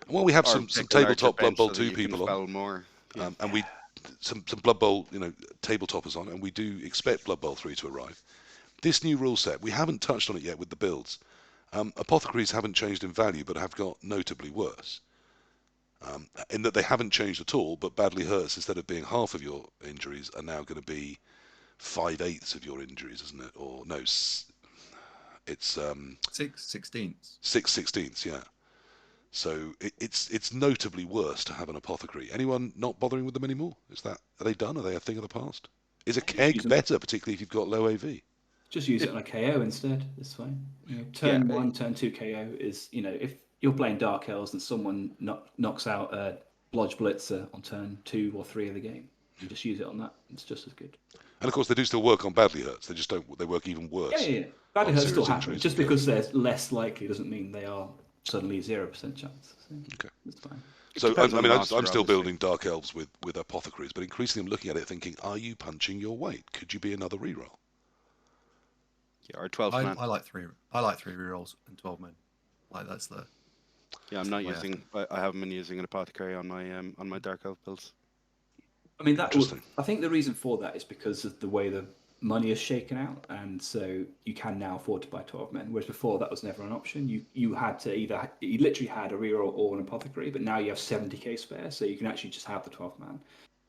Well, we have some tabletop Blood Bowl 2 people on, more. Yeah. And we some Blood Bowl tabletoppers on, and we do expect Blood Bowl 3 to arrive. This new rule set, we haven't touched on it yet with the builds. Apothecaries haven't changed in value, but have got notably worse. In that they haven't changed at all, but badly hurts, instead of being half of your injuries, are now going to be 5/8 of your injuries, isn't it? Or no, it's 6/16. 6/16, yeah. So it's notably worse to have an apothecary. Anyone not bothering with them anymore? Are they done? Are they a thing of the past? Is a keg better, particularly if you've got low AV? Just use it on a KO instead. It's fine. Turn 1, turn 2 KO is, if you're playing Dark Elves and someone knocks out a Blodge Blitzer on turn 2 or 3 of the game, you just use it on that. It's just as good. And of course, they do still work on badly hurts. They just don't. They work even worse. Yeah. Badly hurts still happen. Just because they're less likely doesn't mean they are suddenly 0% chance. So okay, that's fine. So I'm still building Dark Elves with apothecaries, but increasingly I'm looking at it thinking, are you punching your weight? Could you be another reroll? Yeah, or 12 man. I like 3 rerolls and 12 men. Like that's the. Yeah, I'm not using. I haven't been using an apothecary on my Dark Elf builds. I mean, I think the reason for that is because of the way the money is shaken out, and so you can now afford to buy 12 men. Whereas before that was never an option. You had to you literally had a reroll or an apothecary, but now you have 70k spare, so you can actually just have the 12 man.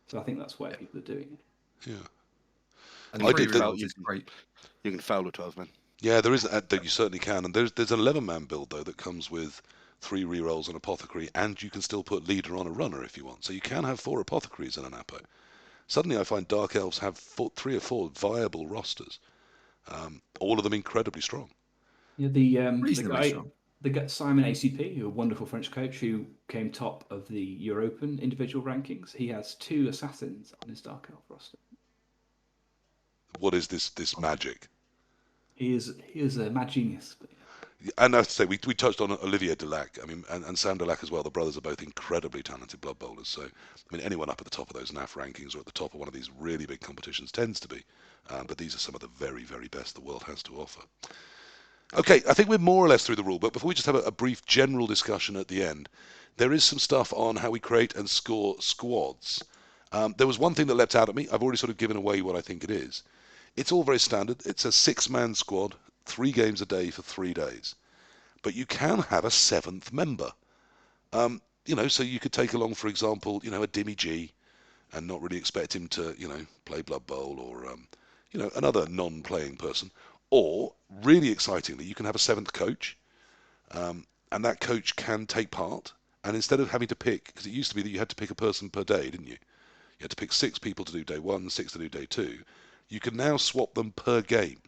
So I think that's why people are doing it. Yeah. And I 3 did the- rerolls is great. You can foul with 12 men. Yeah, there is that you certainly can, and there's an 11-man build though that comes with 3 rerolls and apothecary, and you can still put leader on a runner if you want. So you can have 4 apothecaries in an apo. Suddenly, I find Dark Elves have 3 or 4 viable rosters, all of them incredibly strong. Yeah, Reasonably strong. the guy Simon ACP, a wonderful French coach who came top of the European individual rankings. He has 2 assassins on his Dark Elf roster. What is this magic? He is a mad genius. But yeah. And I have to say, we touched on Olivier Delac. I mean, and Sam Delac as well. The brothers are both incredibly talented Blood Bowlers. So, I mean, anyone up at the top of those NAF rankings or at the top of one of these really big competitions tends to be. But these are some of the very, very best the world has to offer. Okay, I think we're more or less through the rule book. Before we just have a brief general discussion at the end, there is some stuff on how we create and score squads. There was one thing that leapt out at me. I've already sort of given away what I think it is. It's all very standard. It's a 6-man squad, 3 games a day for 3 days. But you can have a 7th member. So you could take along, for example, a Dimmy G, and not really expect him to, play Blood Bowl or, another non-playing person. Or, really excitingly, you can have a 7th coach, and that coach can take part. And instead of having to pick, because it used to be that you had to pick a person per day, didn't you? You had to pick 6 people to do day 1, 6 to do day 2. You can now swap them per game.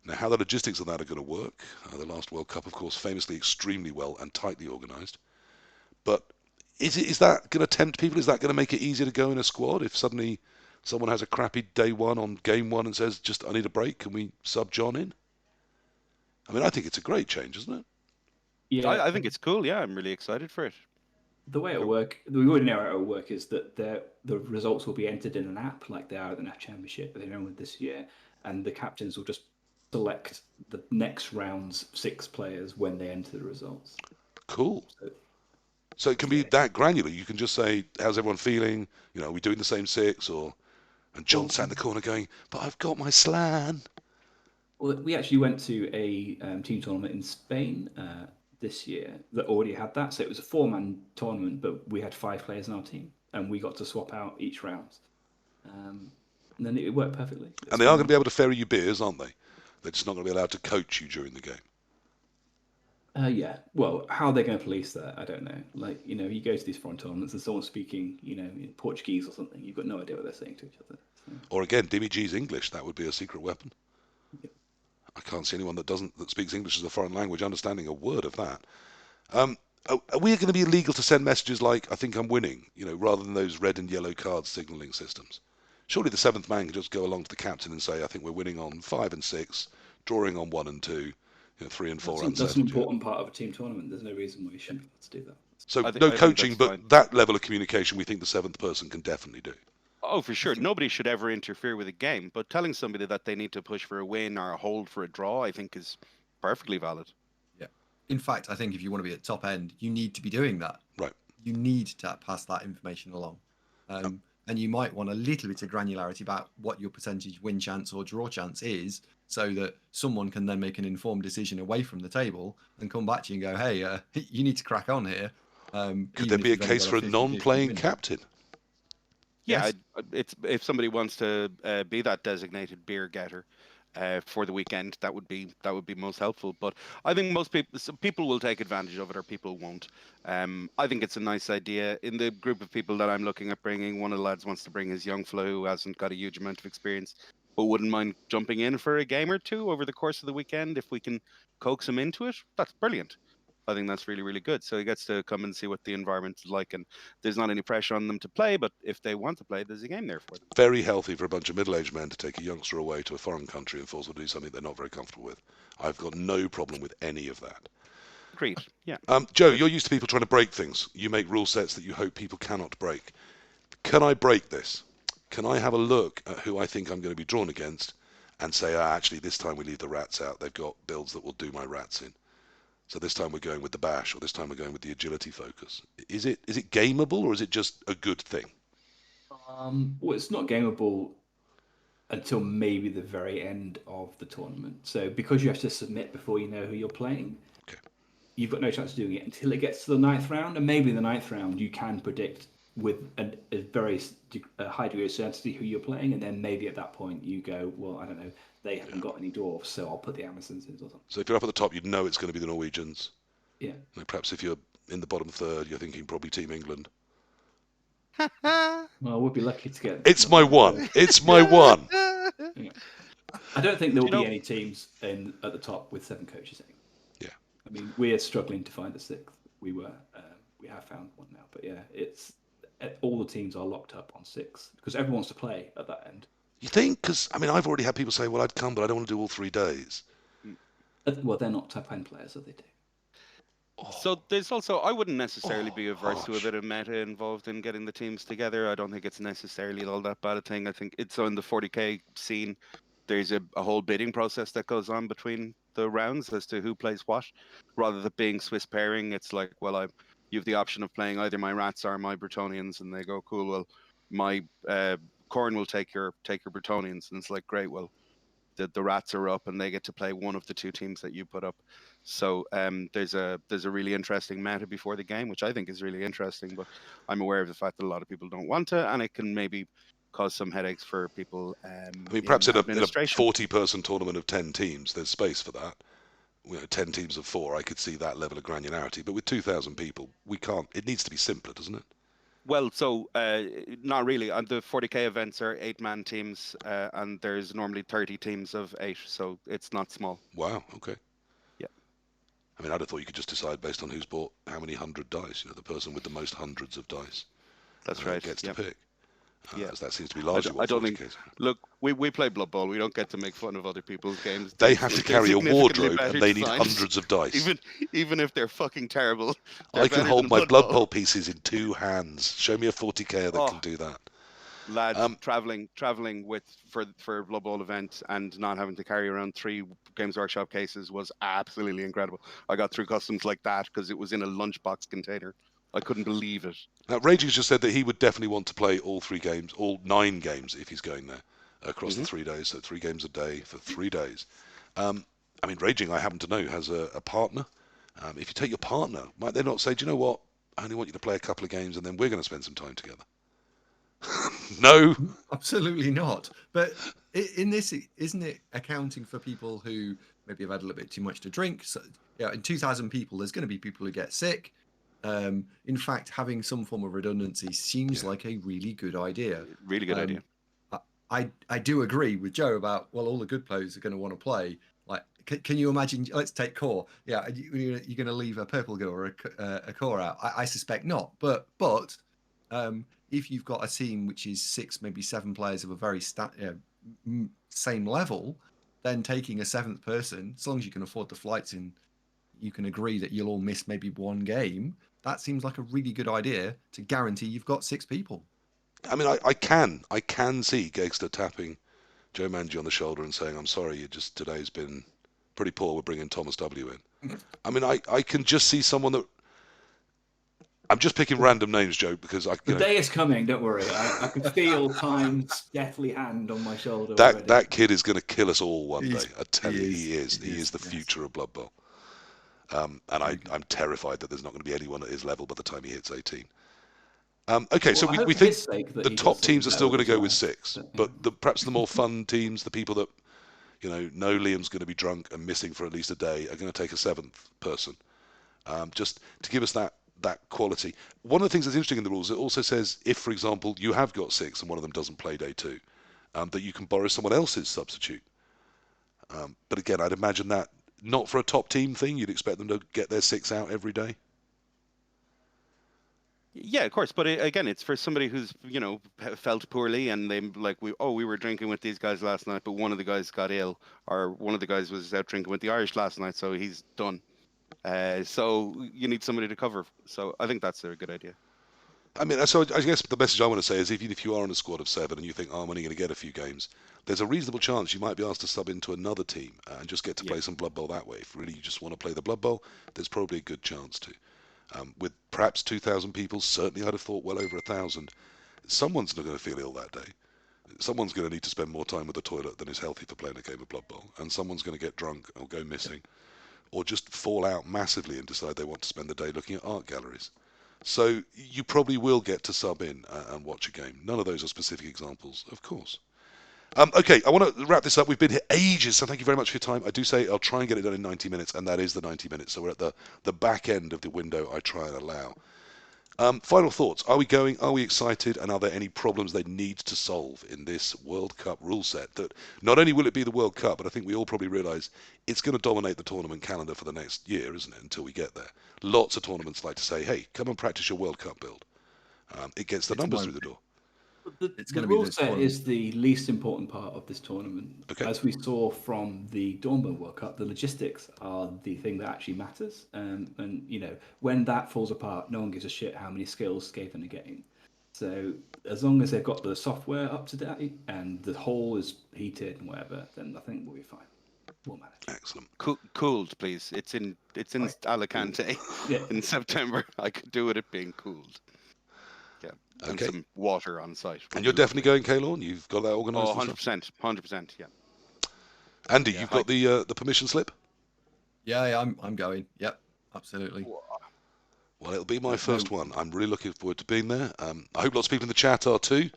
Now, how the logistics of that are going to work, the last World Cup, of course, famously extremely well and tightly organised. But is that going to tempt people? Is that going to make it easier to go in a squad if suddenly someone has a crappy day 1 on game 1 and says, I need a break, can we sub John in? I mean, I think it's a great change, isn't it? Yeah, I think it's cool. Yeah, I'm really excited for it. the way it'll work, we already know how it'll work, is that the results will be entered in an app like they are at the NAF Championship, but they're known with this year, and the captains will just select the next round's 6 players when they enter the results. Cool. So it can be that granular. You can just say, how's everyone feeling? Are we doing the same 6? And John sat in the corner going, but I've got my slan. Well, we actually went to a team tournament in Spain this year that already had that. So it was a 4-man tournament, but we had 5 players in our team, and we got to swap out each round. And then it worked perfectly. And they are going to be able to ferry you beers, aren't they? They're just not going to be allowed to coach you during the game. Yeah. Well, how they're going to police that, I don't know. Like, you go to these foreign tournaments and someone's speaking, in Portuguese or something. You've got no idea what they're saying to each other. So. Or again, Dimmy G's English. That would be a secret weapon. Yep. I can't see anyone that speaks English as a foreign language understanding a word of that. Are we going to be illegal to send messages like, I think I'm winning, rather than those red and yellow card signalling systems? Surely the 7th man can just go along to the captain and say, I think we're winning on 5 and 6, drawing on 1 and 2, 3 and 4 unsettled. That's an important part of a team tournament. There's no reason why you shouldn't be able to do that. So no coaching, but fine. that level of communication we think the 7th person can definitely do. Oh, for sure. Nobody should ever interfere with a game, but telling somebody that they need to push for a win or a hold for a draw, I think is perfectly valid. Yeah. In fact, I think if you want to be at top end, you need to be doing that. Right. You need to pass that information along. And you might want a little bit of granularity about what your percentage win chance or draw chance is, so that someone can then make an informed decision away from the table and come back to you and go, hey, you need to crack on here. Could there be a case for a non-playing captain? Yeah, Yes. if somebody wants to be that designated beer getter for the weekend, that would be most helpful. But I think most people will take advantage of it, or people won't. I think it's a nice idea. In the group of people that I'm looking at bringing, one of the lads wants to bring his young fella who hasn't got a huge amount of experience, but wouldn't mind jumping in for a game or 2 over the course of the weekend. If we can coax him into it, that's brilliant. I think that's really, really good. So he gets to come and see what the environment is like, and there's not any pressure on them to play, but if they want to play, there's a game there for them. Very healthy for a bunch of middle-aged men to take a youngster away to a foreign country and force them to do something they're not very comfortable with. I've got no problem with any of that. Agreed. Yeah. Joe, you're used to people trying to break things. You make rule sets that you hope people cannot break. Can I break this? Can I have a look at who I think I'm going to be drawn against and say, actually, this time we leave the rats out. They've got builds that will do my rats in. So this time we're going with the bash, or this time we're going with the agility focus. Is it gameable, or is it just a good thing? Well, it's not gameable until maybe the very end of the tournament. So because you have to submit before you know who you're playing, Okay. you've got no chance of doing it until it gets to the 9th round. And maybe in the 9th round you can predict with a very high degree of certainty who you're playing, and then maybe at that point you go, well, I don't know, they haven't got any dwarves, so I'll put the Amazons in or something. So if you're up at the top, you'd know it's going to be the Norwegians. Yeah. Perhaps if you're in the bottom third, you're thinking probably Team England. Well, we'll be lucky to get. It's my one. It's my one. Yeah. I don't think there will You know- be any teams at the top with 7 coaches anymore. Yeah. I mean, we're struggling to find a 6th. We have found one now, but yeah, it's all the teams are locked up on 6 because everyone wants to play at that end. You think? Because I mean, I've already had people say, "Well, I'd come, but I don't want to do all 3 days." Well, they're not top end players, so they do. So there's also, I wouldn't necessarily be averse to a bit of meta involved in getting the teams together. I don't think it's necessarily all that bad a thing. I think it's on the 40k scene. There's a whole bidding process that goes on between the rounds as to who plays what. Rather than being Swiss pairing, it's like, well, you have the option of playing either my Rats or my Bretonians, and they go, cool. Well, my Corn will take your Bretonians, and it's like, great. Well, the Rats are up, and they get to play one of the 2 teams that you put up. So there's a really interesting meta before the game, which I think is really interesting. But I'm aware of the fact that a lot of people don't want to, and it can maybe cause some headaches for people. I mean, perhaps in a administration. 40-person tournament of 10 teams, there's space for that. 10 teams of 4, I could see that level of granularity. But with 2,000 people, we can't. It needs to be simpler, doesn't it? Well, so not really. The 40k events are 8-man teams, and there's normally 30 teams of 8, so it's not small. Wow. Okay. Yeah. I mean, I'd have thought you could just decide based on who's bought how many 100 dice. The person with the most hundreds of dice. That's right. Gets to pick. Yeah. As that seems to be largely what 40k is. Look, we play Blood Bowl. We don't get to make fun of other people's games. They have to carry a wardrobe, and they need hundreds of dice. Even if they're fucking terrible. I can hold my Blood Bowl pieces in 2 hands. Show me a 40k that can do that. Lads, traveling for Blood Bowl events and not having to carry around 3 Games Workshop cases was absolutely incredible. I got through customs like that because it was in a lunchbox container. I couldn't believe it. Now, Raging's just said that he would definitely want to play all 3 games, all 9 games if he's going there across the 3 days. So 3 games a day for 3 days. I mean, Raging, I happen to know, has a partner. If you take your partner, might they not say, do you know what? I only want you to play a couple of games and then we're going to spend some time together. No, absolutely not. But in this, isn't it accounting for people who maybe have had a little bit too much to drink? So, yeah, in 2,000 people, there's going to be people who get sick. In fact, having some form of redundancy seems like a really good idea. Really good idea. I do agree with Joe about, well, all the good players are going to want to play. Like, can you imagine? Let's take core. Yeah, you're going to leave a purple girl or a core out? I suspect not. But if you've got a team which is 6, maybe 7 players of a very same level, then taking a 7th person, as long as you can afford the flights and you can agree that you'll all miss maybe 1 game, that seems like a really good idea to guarantee you've got 6 people. I mean, I can see Gagster tapping Joemanji on the shoulder and saying, I'm sorry, today's been pretty poor, we're bringing Thomas W in. I mean, I can just see someone that... I'm just picking random names, Joe, because the day is coming. Don't worry. I can feel Time's deathly hand on my shoulder. That kid is going to kill us all one day. I tell you, he is. He is the future of Blood Bowl. And I'm terrified that there's not going to be anyone at his level by the time he hits 18. Okay, so we think the top teams are still going to go with 6, but perhaps the more fun teams, the people that know Liam's going to be drunk and missing for at least a day, are going to take a 7th person, just to give us that quality. One of the things that's interesting in the rules, it also says if, for example, you have got 6 and one of them doesn't play day 2, that you can borrow someone else's substitute. But again, I'd imagine that not for a top team thing. You'd expect them to get their 6 out every day. Yeah, of course. But again, it's for somebody who's, felt poorly and they we were drinking with these guys last night, but one of the guys got ill, or one of the guys was out drinking with the Irish last night, so he's done. So you need somebody to cover. So I think that's a good idea. I mean, so I guess the message I want to say is if you are on a squad of 7 and you think, I'm only going to get a few games, there's a reasonable chance you might be asked to sub into another team and just get to play some Blood Bowl that way. If really you just want to play the Blood Bowl, there's probably a good chance to. With perhaps 2,000 people, certainly I'd have thought well over 1,000. Someone's not going to feel ill that day. Someone's going to need to spend more time with the toilet than is healthy for playing a game of Blood Bowl, and someone's going to get drunk or go missing, or just fall out massively and decide they want to spend the day looking at art galleries. So you probably will get to sub in and watch a game. None of those are specific examples, of course. Okay, I want to wrap this up. We've been here ages, so thank you very much for your time. I do say I'll try and get it done in 90 minutes, and that is the 90 minutes. So we're at the back end of the window I try and allow. Final thoughts. Are we going? Are we excited? And are there any problems they need to solve in this World Cup rule set? That not only will it be the World Cup, but I think we all probably realise it's going to dominate the tournament calendar for the next year, isn't it? Until we get there. Lots of tournaments like to say, "Hey, come and practice your World Cup build." It gets the numbers through the door. The rule set is the least important part of this tournament. Okay. As we saw from the Dortmund World Cup, the logistics are the thing that actually matters. And you know, when that falls apart, no one gives a shit how many skills Skaven are getting. So as long as they've got the software up to date and the hole is heated and whatever, then I think we'll be fine. We'll manage. Excellent. Cooled, please. It's in Alicante in September. I could do with it being cooled. Yeah, and some water on site. And you're definitely going, Caolan? You've got that organised? Oh, 100%, yeah. Andy, you've got the permission slip? Yeah, I'm going. Yep, absolutely. Well, it'll be my first one. I'm really looking forward to being there. I hope lots of people in the chat are too.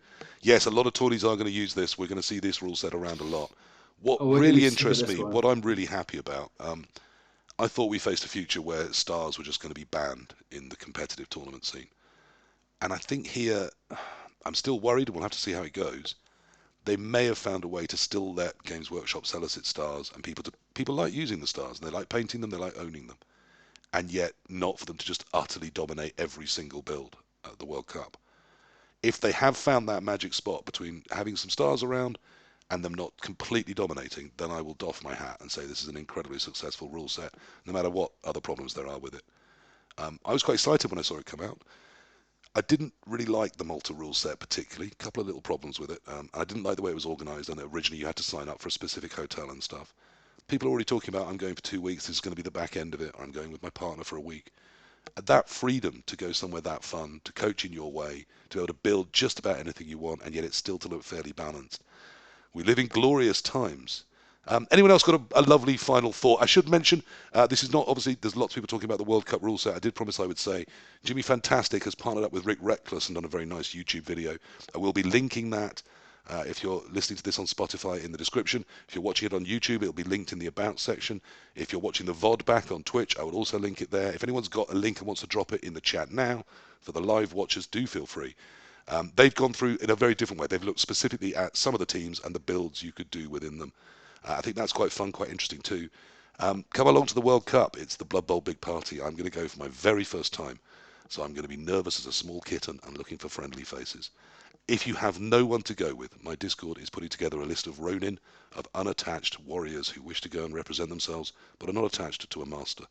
Yes, a lot of tourneys are going to use this. We're going to see this rule set around a lot. What really interests me, what I'm really happy about, I thought we faced a future where stars were just going to be banned in the competitive tournament scene. And I think here, I'm still worried, and we'll have to see how it goes. They may have found a way to still let Games Workshop sell us its stars, and people like using the stars, and they like painting them, they like owning them, and yet not for them to just utterly dominate every single build at the World Cup. If they have found that magic spot between having some stars around and them not completely dominating, then I will doff my hat and say this is an incredibly successful rule set, no matter what other problems there are with it. I was quite excited when I saw it come out. I didn't really like the Malta rule set particularly. A couple of little problems with it. I didn't like the way it was organised, and originally you had to sign up for a specific hotel and stuff. People are already talking about, I'm going for 2 weeks, this is going to be the back end of it, or I'm going with my partner for a week. That freedom to go somewhere that fun, to coach in your way, to be able to build just about anything you want, and yet it's still to look fairly balanced. We live in glorious times. Anyone else got a lovely final thought? I should mention, this is not, obviously, there's lots of people talking about the World Cup rule set. I did promise I would say, Jimmy Fantastic has partnered up with Rick Reckless and done a very nice YouTube video. I will be linking that if you're listening to this on Spotify in the description. If you're watching it on YouTube, it'll be linked in the About section. If you're watching the VOD back on Twitch, I will also link it there. If anyone's got a link and wants to drop it in the chat now, for the live watchers, do feel free. They've gone through in a very different way. They've looked specifically at some of the teams and the builds you could do within them. I think that's quite fun, quite interesting too. Come along to the World Cup. It's the Blood Bowl big party. I'm going to go for my very first time. So I'm going to be nervous as a small kitten and looking for friendly faces. If you have no one to go with, my Discord is putting together a list of Ronin, of unattached warriors who wish to go and represent themselves, but are not attached to a master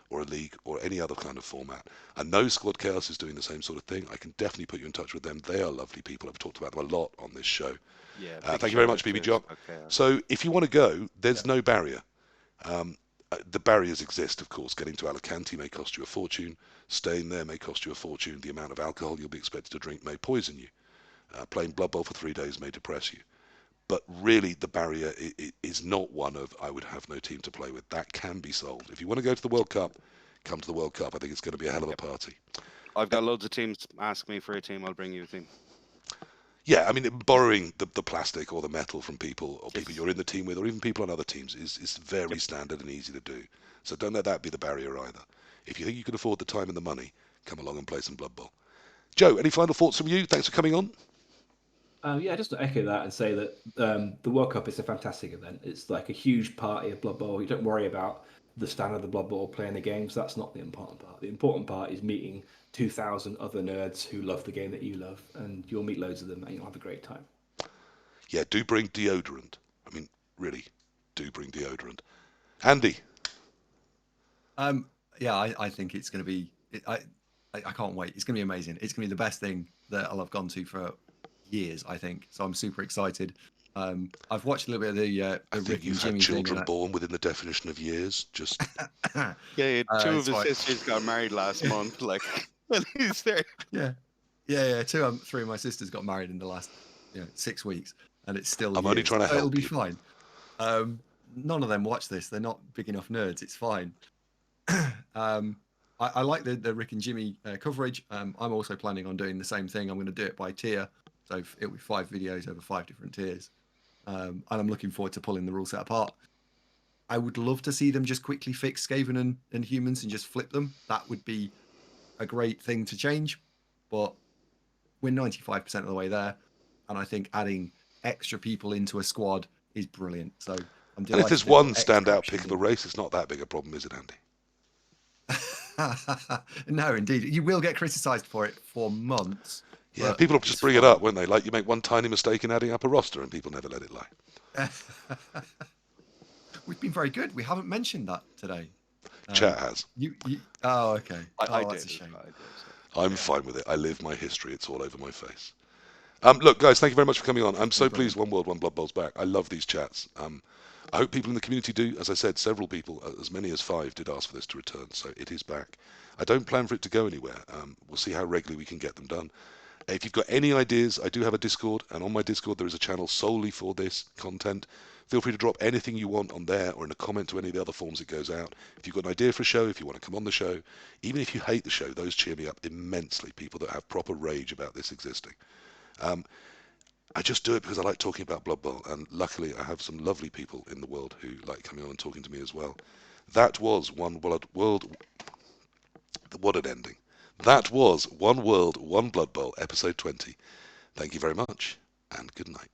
or a league or any other kind of format. I know Squad Chaos is doing the same sort of thing. I can definitely put you in touch with them. They are lovely people. I've talked about them a lot on this show. Yeah, thank you very much, BB Jock. So if you want to go, there's no barrier. The barriers exist, of course. Getting to Alicante may cost you a fortune. Staying there may cost you a fortune. The amount of alcohol you'll be expected to drink may poison you. Playing Blood Bowl for 3 days may depress you. But really, the barrier is not one of, I would have no team to play with. That can be solved. If you want to go to the World Cup, come to the World Cup. I think it's going to be a hell of a party. I've got loads of teams. Ask me for a team, I'll bring you a team. Yeah, I mean, borrowing the plastic or the metal from people or people you're in the team with or even people on other teams is very standard and easy to do. So don't let that be the barrier either. If you think you can afford the time and the money, come along and play some Blood Bowl. Joe, any final thoughts from you? Thanks for coming on. Yeah, just to echo that and say that the World Cup is a fantastic event. It's like a huge party of Blood Bowl. You don't worry about the standard of the Blood Bowl, playing the games. That's not the important part. The important part is meeting 2,000 other nerds who love the game that you love, and you'll meet loads of them and you'll have a great time. Yeah, do bring deodorant. I mean, really, do bring deodorant. Andy? Yeah, I think it's going to be... I can't wait. It's going to be amazing. It's going to be the best thing that I'll have gone to for years, I think. So I'm super excited. I've watched a little bit of the I think Rick you've and Jimmy had children thing, born within the definition of years. Just Yeah, two of his sisters got married last month. Like, when he's there. Yeah. Three of my sisters got married in the last 6 weeks, and it's still I'm years. only trying to So it'll help be you. fine. None of them watch this. They're not big enough nerds. It's fine. I like the Rick and Jimmy coverage. I'm also planning on doing the same thing. I'm going to do it by tier. So it'll be 5 videos over 5 different tiers. And I'm looking forward to pulling the rule set apart. I would love to see them just quickly fix Skaven and humans and just flip them. That would be a great thing to change. But we're 95% of the way there. And I think adding extra people into a squad is brilliant. So I'm delighted. And if there's they've got one extra standout options pick of the in. race, it's not that big a problem, is it, Andy? No, indeed. You will get criticised for it for months. Yeah, people will just it's bring it fine. up, won't they? Like you make one tiny mistake in adding up a roster and people never let it lie. We've been very good. We haven't mentioned that today. Chat has. Oh, okay. I That's did. a shame. I did. I'm fine with it. I live my history. It's all over my face. Look, guys, thank you very much for coming on. I'm so pleased One World, One Blood Bowl's back. I love these chats. I hope people in the community do. As I said, several people, as many as 5, did ask for this to return, so it is back. I don't plan for it to go anywhere. We'll see how regularly we can get them done. If you've got any ideas, I do have a Discord, and on my Discord there is a channel solely for this content. Feel free to drop anything you want on there or in a comment to any of the other forms it goes out. If you've got an idea for a show, if you want to come on the show, even if you hate the show, those cheer me up immensely, people that have proper rage about this existing. I just do it because I like talking about Blood Bowl, and luckily I have some lovely people in the world who like coming on and talking to me as well. That was One World... What an ending. That was One World, One Blood Bowl, episode 20. Thank you very much, and good night.